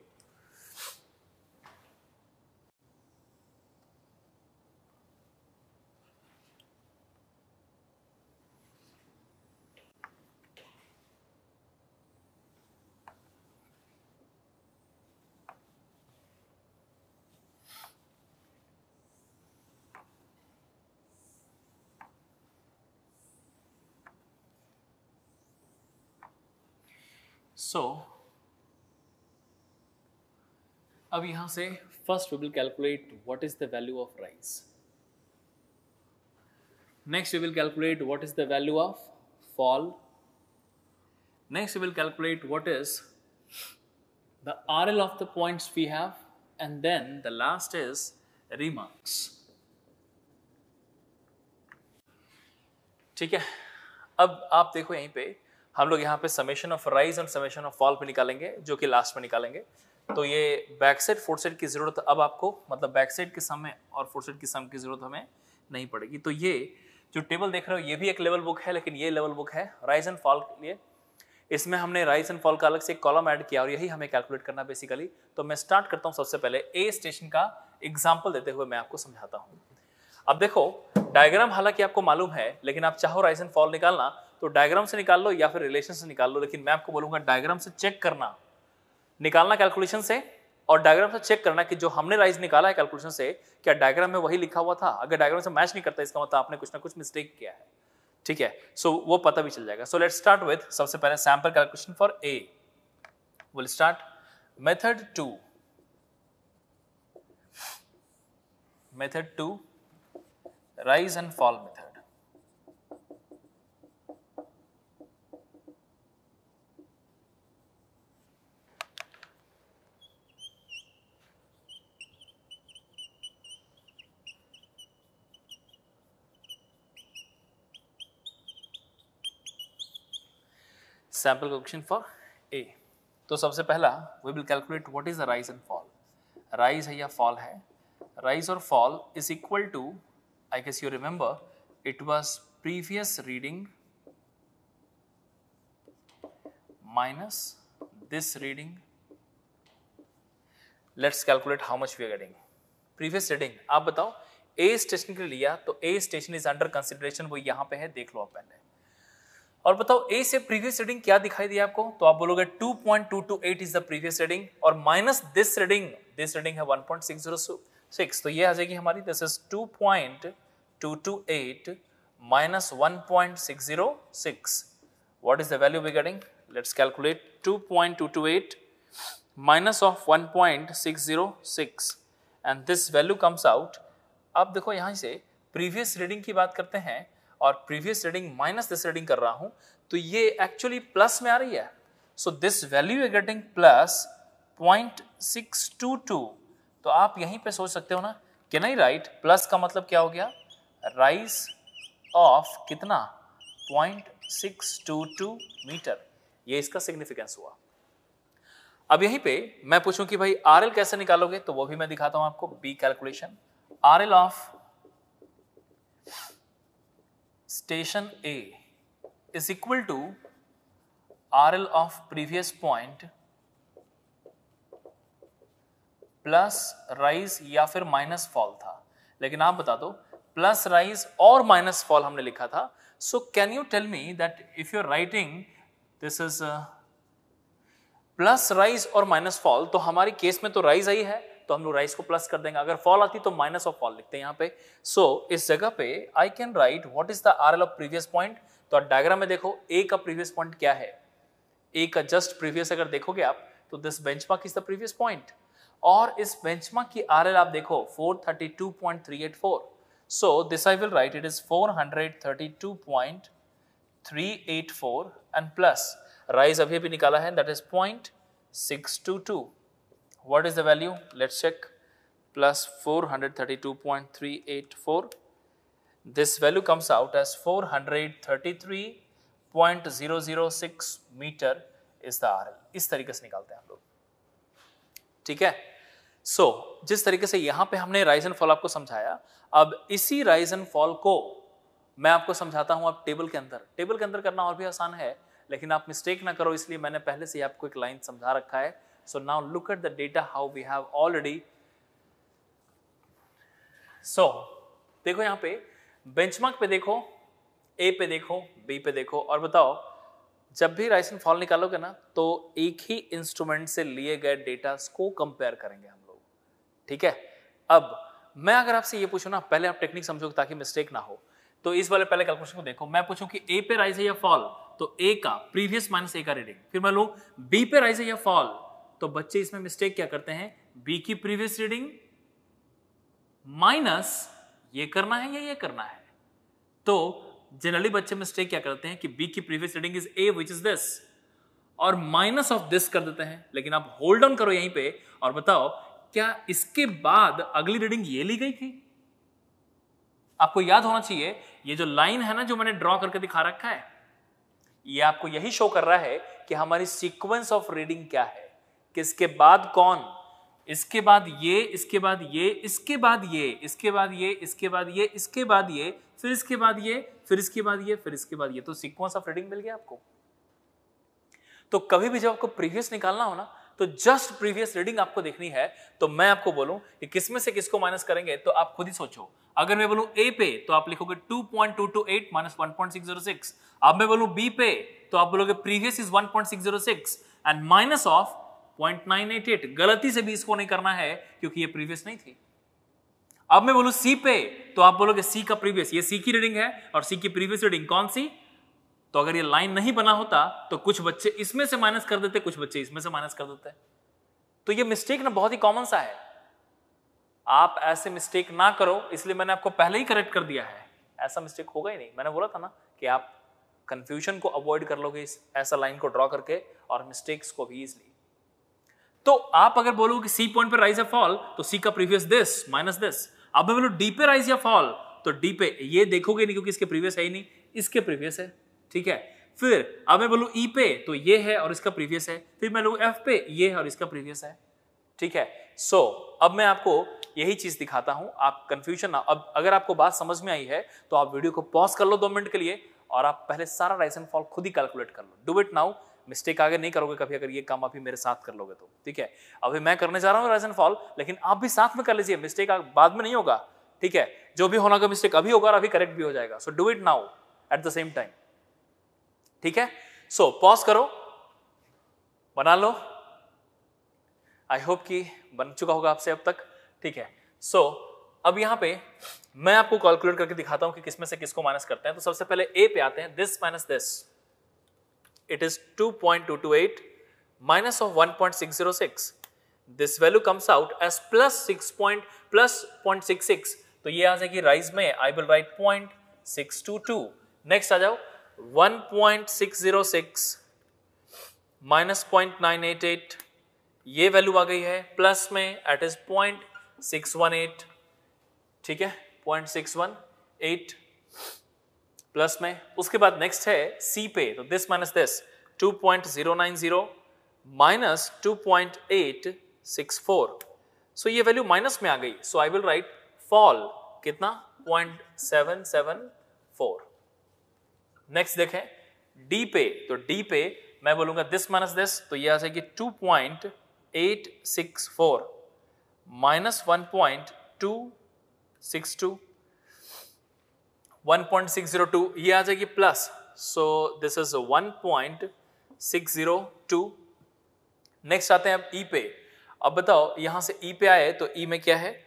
So अब यहां से first we will calculate what is the value of rise, next we will calculate what is the value of fall, next we will calculate what is the RL of the points we have, and then the last is remarks, ठीक है। अब आप देखो यहीं पे हम लोग यहाँ पे समेशन ऑफ राइज और समेशन ऑफ फॉल पे निकालेंगे, जो कि लास्ट में निकालेंगे। तो ये बैक साइड फोर्थ साइड की जरूरत अब आपको, मतलब बैक साइड के सम में और फोर्थ साइड की सम की जरूरत हमें नहीं पड़ेगी। तो ये जो टेबल देख रहे हो ये भी एक लेवल बुक है, लेकिन ये लेवल बुक है राइज एंड फॉल के लिए। इसमें हमने राइज एंड फॉल का अलग से एक कॉलम ऐड किया और यही हमें कैलकुलेट करना बेसिकली। तो मैं स्टार्ट करता हूं सबसे पहले ए स्टेशन का एग्जांपल देते हुए मैं आपको समझाता हूं। अब देखो डायग्राम हालांकि आपको मालूम है, लेकिन आप चाहो राइज एंड फॉल निकालना तो डायग्राम से निकाल लो या फिर रिलेशन से निकाल लो, लेकिन मैं आपको बोलूंगा डायग्राम से चेक करना, निकालना कैलकुलेशन से, और डायग्राम से चेक करना कि जो हमने राइज निकाला है कैलकुलेशन से क्या डायग्राम में वही लिखा हुआ था। अगर डायग्राम से मैच नहीं करता इसका मतलब आपने कुछ ना कुछ मिस्टेक किया है, ठीक है। सो वो पता भी चल जाएगा। सो लेट्स स्टार्ट विद सबसे पहले sample calculation for A. Will start method 2, method 2 rise and fall method. Sample calculation for A. तो सबसे पहला we will calculate what is the rise and fall. Rise है या फॉल है, राइज और fall is equal to, I guess you remember it was previous reading minus this reading. Let's calculate how much we are getting. Previous reading आप बताओ, A station के लिए लिया तो ए स्टेशन इज अंडर कंसिडरेशन, वो यहां पे है, देख लो आप पहले। और बताओ ए से प्रीवियस रीडिंग क्या दिखाई दिया आपको, तो आप बोलोगे 2.228 इज द प्रीवियस रीडिंग और माइनस दिस रीडिंग है 1.606। तो ये आ जाएगी हमारी, this is 2.228 minus 1.606. What is the value we're getting? Let's calculate. 2.228 minus of 1.606 and this value comes out. अब देखो यहाँ से previous reading की बात करते हैं और previous reading minus this reading कर रहा हूँ तो ये actually plus में आ रही है. So this value you're getting plus 0.622. तो आप यहीं पे सोच सकते हो ना, कैन आई राइट प्लस का मतलब क्या हो गया, राइज ऑफ कितना 0.622 मीटर, ये इसका सिग्निफिकेंस हुआ. अब यहीं पे मैं पूछूं कि भाई आरएल कैसे निकालोगे, तो वो भी मैं दिखाता हूं आपको. B calculation, RL of station A is equal to RL of previous point plus rise या फिर माइनस फॉल था, लेकिन आप बता दो प्लस राइज और माइनस फॉल हमने लिखा था. So can you tell me that if you are writing this is plus rise और माइनस फॉल, तो हमारी केस में तो राइज आई है तो हम लोग राइज को प्लस कर देंगे, अगर फॉल आती तो माइनस ऑफ फॉल लिखते हैं यहाँ पे. सो इस जगह पे आई can right what is the RL of previous point. तो डायग्राम में देखो ए का प्रीवियस पॉइंट क्या है, ए का जस्ट प्रीवियस अगर देखोगे आप तो this benchmark is the previous point और इस बेंचमार्क की आरएल आप देखो 432.384. So this I will write it is 432.384 and plus rise अभी भी निकाला है that is 0.622. What is the value, let's check. Plus 432.384, this value comes out as 433.006 metre is the RL. इस तरीके से निकालते हैं हम लोग, ठीक है. सो जिस तरीके से यहां पे हमने राइज एंड फॉल आपको समझाया, अब इसी राइज एंड फॉल को मैं आपको समझाता हूं अब टेबल के अंदर. टेबल के अंदर करना और भी आसान है, लेकिन आप मिस्टेक ना करो इसलिए मैंने पहले से ही आपको एक लाइन समझा रखा है. So now look at the data how we have already. So देखो यहां पे बेंचमार्क पे देखो, ए पे देखो, बी पे देखो और बताओ जब भी राइज एंड फॉल निकालोगे ना तो एक ही इंस्ट्रूमेंट से लिए गए डेटा को कंपेयर करेंगे हम लोग, ठीक है. अब मैं अगर आपसे ये पूछूं ना, पहले आप टेक्निक समझोगे ताकि मिस्टेक ना हो, तो इस वाले पहले कैलकुलेशन को देखो. मैं पूछूं कि ए पे राइज है या फॉल, तो ए का प्रीवियस माइनस ए का रीडिंग. फिर मैं लूं बी पे राइज है या फॉल, तो बच्चे इसमें मिस्टेक क्या करते हैं, बी की प्रीवियस रीडिंग माइनस ये करना है या ये करना है. तो जनरली बच्चे मिस्टेक क्या करते हैं कि बी की previous reading is a which is this और माइनस ऑफ दिस कर देते हैं. लेकिन आप होल्ड ऑन करो यहीं पे और बताओ क्या इसके बाद अगली रीडिंग ये ली गई थी. आपको याद होना चाहिए ये जो लाइन है ना जो मैंने ड्रॉ करके दिखा रखा है, ये आपको यही शो कर रहा है कि हमारी सीक्वेंस ऑफ रीडिंग क्या है, किसके बाद कौन, इसके बाद ये, इसके बाद ये, इसके बाद ये, इसके बाद ये, इसके बाद ये, इसके बाद ये, फिर इसके बाद ये, फिर इसके बाद ये, फिर इसके बाद ये. तो सीक्वेंस ऑफ रीडिंग मिल गया आपको. तो कभी भी जब आपको प्रीवियस निकालना हो ना तो जस्ट प्रीवियस रीडिंग आपको देखनी है. तो मैं आपको बोलूं कि किसमें से किसको माइनस करेंगे तो आप खुद ही सोचो. अगर मैं बोलूं ए पे तो आप लिखोगे 2.228 माइनस 1.606. अब मैं बोलूं बी पे तो आप बोलोगे previous is 1.606 and minus of 0.988. गलती से भी इसको नहीं करना है क्योंकि ये प्रीवियस नहीं थी. अब मैं बोलूं सी पे तो आप बोलोगे सी का प्रीवियस, ये सी की रीडिंग है और सी की प्रीवियस रीडिंग कौन सी. तो अगर ये लाइन नहीं बना होता तो कुछ बच्चे इसमें से माइनस कर देते, कुछ बच्चे इसमें से माइनस कर देते. तो ये मिस्टेक ना बहुत ही कॉमन सा है, आप ऐसे मिस्टेक ना करो इसलिए मैंने आपको पहले ही करेक्ट कर दिया है. ऐसा मिस्टेक होगा ही नहीं. मैंने बोला था ना कि आप कंफ्यूजन को अवॉइड कर लोगे ऐसा लाइन को ड्रॉ करके और मिस्टेक्स को भी इजिली. तो आप अगर बोलो कि सी पॉइंट पे राइज या फॉल तो सी का प्रीवियस दिस माइनस दिस. अब मैं बोलूं डी पे राइज या फॉल तो डी पे ये देखोगे नहीं क्योंकि इसके प्रीवियस है ही नहीं, इसके प्रीवियस है, ठीक है. फिर अब मैं बोलूं ई पे तो ये है और इसका प्रीवियस है. फिर मैं बोलूं एफ पे ये है और इसका प्रीवियस है, ठीक है. सो अब मैं आपको यही चीज दिखाता हूं, आप कंफ्यूजन ना. अब अगर आपको बात समझ में आई है तो आप वीडियो को पॉज कर लो 2 मिनट के लिए और आप पहले सारा राइज एंड फॉल खुद ही कैलकुलेट कर लो. Do it now. मिस्टेक आगे नहीं करोगे कभी अगर ये काम अभी मेरे साथ कर लोगे तो, ठीक है. अभी मैं करने जा रहा हूं राइज एंड फॉल, लेकिन आप भी साथ में कर लीजिए. मिस्टेक बाद में नहीं होगा, ठीक है. जो भी होना का मिस्टेक अभी होगा और अभी करेक्ट भी हो जाएगा. So do it now at the same time, ठीक है. सो पॉज करो, बना लो. आई होप कि बन चुका होगा आपसे अब तक, ठीक है. सो अब यहाँ पे मैं आपको कैलकुलेट करके दिखाता हूं कि किसमें से किसको माइनस करते हैं। तो सबसे पहले ए पे आते हैं, this minus this, it is 2.228 minus of 1.606. This value comes out as plus 0.66. तो ये आ जाएगी राइज में, आई विल राइट 0.622. नेक्स्ट आ जाओ 1.606 माइनस 0.988, ये वैल्यू आ गई है प्लस में एट इज 0.618. ठीक है, 0.618 प्लस में. उसके बाद नेक्स्ट है सी पे, तो दिस माइनस दिस 2.090 माइनस 2.864. सो ये वैल्यू माइनस में आ गई, सो आई विल राइट फॉल कितना 0.774. नेक्स्ट देखें डी पे, तो डी पे मैं बोलूंगा दिस माइनस दिस, तो ये आ जाएगी 2.864 माइनस 1.262, 1.602, ये आ जाएगी plus, so this is 1.602. Next आते हैं अब ई पे. अब बताओ यहां से ई पे आए तो ई में क्या है,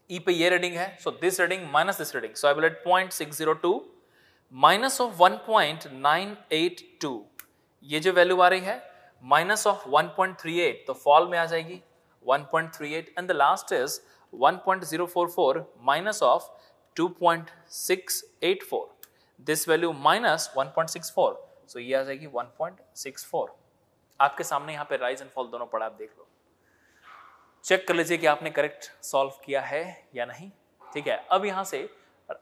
ई पे ये रीडिंग है, so this reading minus this reading, so I will right 0.602 minus of 1.982, ये जो वैल्यू आ रही है माइनस ऑफ 1.38, तो फॉल में आ जाएगी 1.38. And the last is 1.044 minus of 2.684, this value minus 1.64, सो ये आ जाएगी 1.64. आपके सामने यहाँ पे राइज एंड फॉल दोनों पड़ा, आप देख लो, चेक कर लीजिए कि आपने करेक्ट सॉल्व किया है या नहीं. ठीक है, अब यहाँ से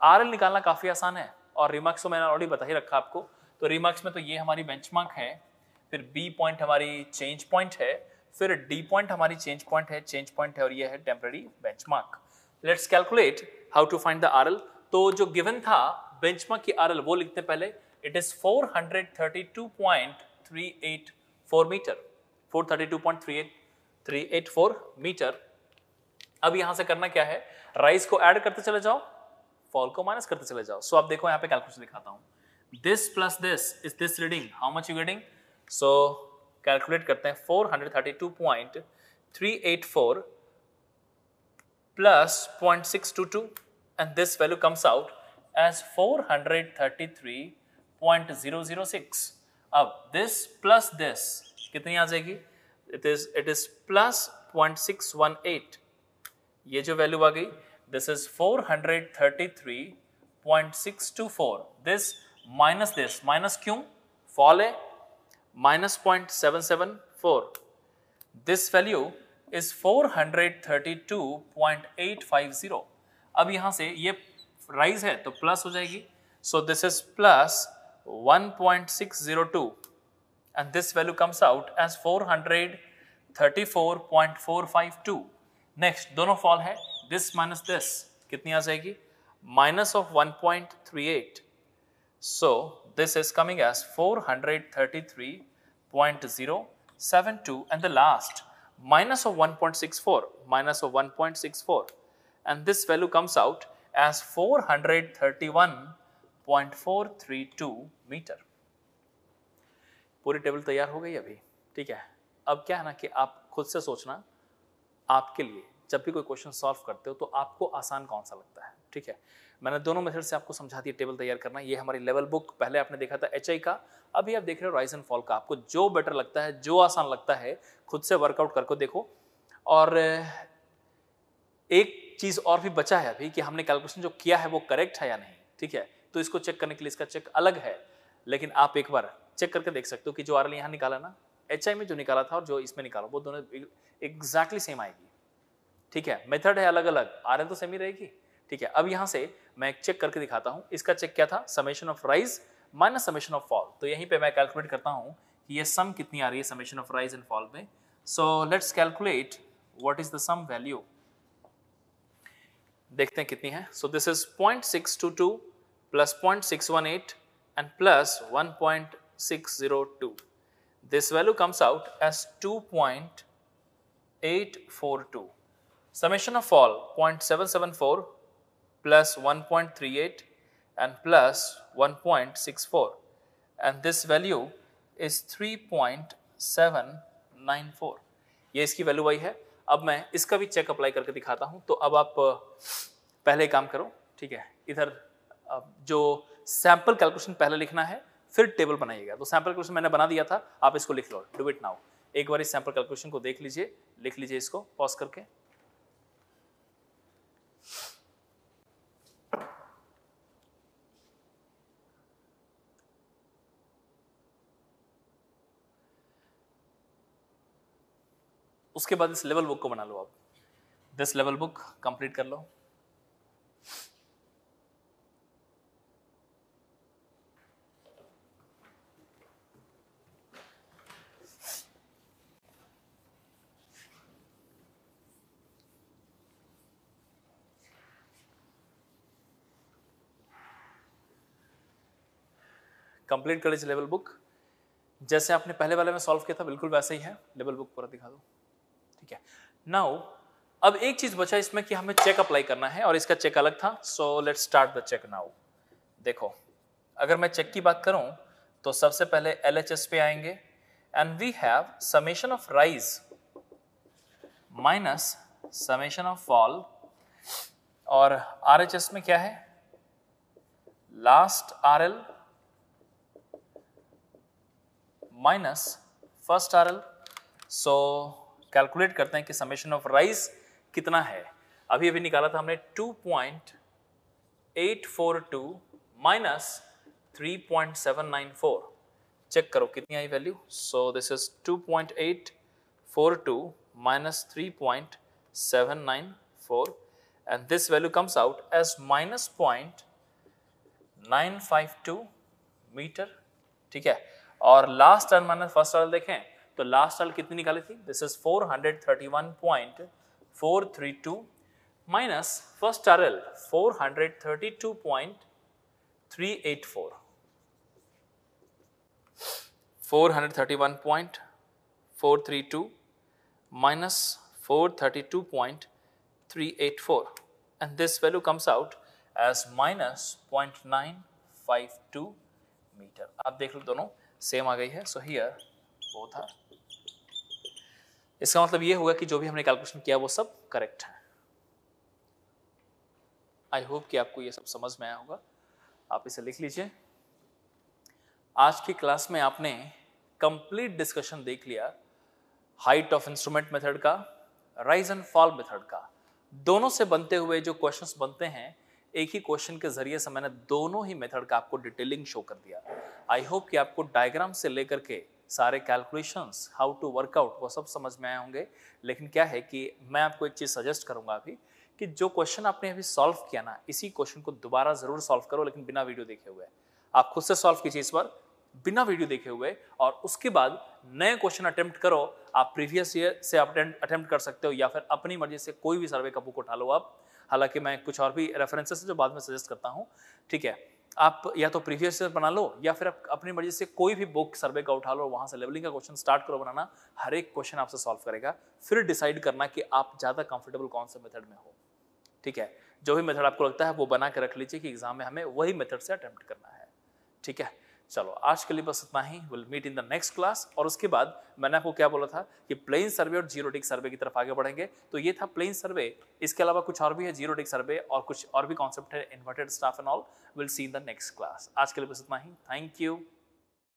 आरएल निकालना काफी आसान है, और रिमार्क्स तो मैंने ऑलरेडी बता ही रखा आपको. तो रिमार्क्स में तो ये हमारी बेंचमार्क है, फिर बी पॉइंट हमारी चेंज पॉइंट है, फिर डी पॉइंट हमारी चेंज पॉइंट है, और ये है temporary benchmark. Let's calculate how to find the RL. तो जो गिवन था बेंचमार्क की आरएल वो लिखते पहले, इट इज 432.384 मीटर, 432.384 मीटर. अब यहां से करना क्या है, राइज को ऐड करते चले जाओ, फॉल को माइनस करते चले जाओ. सो आप देखो यहाँ पे कैलकुलेशन दिखाता हूं, this plus this is this reading, how much you getting. So calculate करते हैं 432.384 plus 0.622, and this value comes out as 433.006. अब this plus this कितनी आ जाएगी, it is plus 0.618, ये जो वैल्यू आ गई this is 433.624. this minus क्यों, फॉल है, minus 0.774. this value is 432.850. अब यहां से ये राइज है तो प्लस हो जाएगी, सो this is plus 1.602, and this value comes out as 434.452. Next दोनों फॉल है, दिस माइनस दिस कितनी आ जाएगी, minus of 1.38, so this is coming as 433.072, and the last minus of 1.64, and this value comes out as 431.432 metre. पूरी table तैयार हो गई अभी. ठीक है, अब क्या है ना कि आप खुद से सोचना, आपके लिए जब भी कोई क्वेश्चन सॉल्व करते हो तो आपको आसान कौन सा लगता है. ठीक है, मैंने दोनों मेथड से आपको समझा दिया टेबल तैयार करना. ये हमारी लेवल बुक, पहले आपने देखा था एचआई का, अभी आप देख रहे हो राइज एंड फॉल का. आपको जो बेटर लगता है, जो आसान लगता है, खुद से वर्कआउट करके देखो. और एक चीज और भी बचा है अभी कि हमने कैलकुलेशन जो किया है वो करेक्ट है या नहीं. ठीक है, तो इसको चेक करने के लिए इसका चेक अलग है, लेकिन आप एक बार चेक करके देख सकते हो कि जो आरएल यहाँ निकाला ना, एचआई में जो निकाला था और जो इसमें निकाला, वो दोनों एग्जैक्टली सेम आएगी. ठीक है, मेथड है अलग अलग, आरएल तो सेम ही रहेगी. ठीक है, अब यहां से मैं एक चेक करके दिखाता हूं. इसका चेक क्या था, summation of rise minus summation of fall. तो यहीं पे मैं कैलकुलेट करता हूं कि ये सम कितनी आ रही है summation of rise and fall में. So let's calculate what is the sum value. देखते हैं कितनी है. So this is 0.622 plus 0.618 and plus 1.602. This value comes out as 2.842. Summation of fall 0.774 plus 1.38 and plus 1.64, and this value is 3.794. ये इसकी value आई है. अब मैं इसका भी चेक अप्लाई करके दिखाता हूं। तो अब आप पहले काम करो, ठीक है, इधर जो सैंपल कैलकुलेशन पहले लिखना है, फिर टेबल बनाइएगा। तो सैंपल कैलकुलेशन मैंने बना दिया था, आप इसको लिख लो, डू इट नाउ। एक बार इस सैंपल कैलकुलेशन को देख लीजिए, लिख लीजिए इसको पॉज करके। उसके बाद इस लेवल बुक को बना लो आप, दिस लेवल बुक कंप्लीट कर लो। कंप्लीट कर लीजिए लेवल बुक, जैसे आपने पहले वाले में सॉल्व किया था बिल्कुल वैसे ही है। लेवल बुक पूरा दिखा दो, ठीक है। नाउ अब एक चीज बचा इसमें कि हमें चेक अप्लाई करना है और इसका चेक अलग था। So let's start the check now. देखो, अगर मैं चेक की बात करूं तो सबसे पहले LHS पे आएंगे and we have summation of rise minus summation of fall, और RHS में क्या है, last RL minus first RL। So calculate करते हैं कि समेशन ऑफ राइज कितना है। अभी अभी निकाला था हमने 2.842 माइनस 3.794। चेक करो कितनी आई value. So this is 2.842 minus 3.794 and this value comes out as minus 0.952 metre, ठीक है। और last R minus first R देखें तो लास्ट आर कितनी निकाली थी, this is 431.432 minus first R L 432.384, 431.432 minus 432.384 and this value comes out as minus 0.952 metre. आप देख लो दोनों सेम आ गई है। सो हियर बोथ आर, इसका मतलब ये होगा कि जो भी हमने कैलकुलेशन किया वो सब करेक्ट है। आई होप कि आपको ये सब समझ में आया होगा। आप इसे लिख लीजिए। आज की क्लास में आपने कंप्लीट डिस्कशन देख लिया हाइट ऑफ इंस्ट्रूमेंट मेथड का, राइज एंड फॉल मेथड का। दोनों से बनते हुए जो क्वेश्चंस बनते हैं, एक ही क्वेश्चन के जरिए से मैंने दोनों ही मेथड का आपको डिटेलिंग शो कर दिया। आई होप कि आपको डायग्राम से लेकर के सारे कैलकुलेशंस, हाउ टू वर्कआउट, वो सब समझ में आए होंगे। लेकिन क्या है कि मैं आपको एक चीज सजेस्ट करूंगा अभी कि जो क्वेश्चन आपने अभी सॉल्व किया ना, इसी क्वेश्चन को दोबारा जरूर सॉल्व करो, लेकिन बिना वीडियो देखे हुए। आप खुद से सॉल्व कीजिए इस बार बिना वीडियो देखे हुए, और उसके बाद नए क्वेश्चन अटेम्प्ट करो। आप प्रीवियस ईयर से अटेम्प्ट कर सकते हो या फिर अपनी मर्जी से कोई भी सर्वे का बुक उठा लो आप। हालांकि मैं कुछ और भी रेफरेंसेस जो बाद में सजेस्ट करता हूं, ठीक है। आप या तो प्रीवियस ईयर बना लो या फिर आप अपनी मर्जी से कोई भी बुक सर्वे का उठा लो, वहां से लेवलिंग का क्वेश्चन स्टार्ट करो बनाना। हर एक क्वेश्चन आपसे सॉल्व करेगा, फिर डिसाइड करना कि आप ज्यादा कंफर्टेबल कौन से मेथड में हो, ठीक है। जो भी मेथड आपको लगता है वो बना के रख लीजिए कि एग्जाम में हमें वही मेथड से अटेम्प्ट करना है, ठीक है। चलो आज के लिए बस इतना ही। Will meet in the next class. और उसके बाद मैंने आपको क्या बोला था कि प्लेन सर्वे और जीरोटिक सर्वे की तरफ आगे बढ़ेंगे। तो ये था प्लेन सर्वे, इसके अलावा कुछ और भी है, जीरोटिक सर्वे और कुछ और भी कॉन्सेप्ट है, inverted staff and all. Will see in the next class. आज के लिए बस इतना ही। Thank you.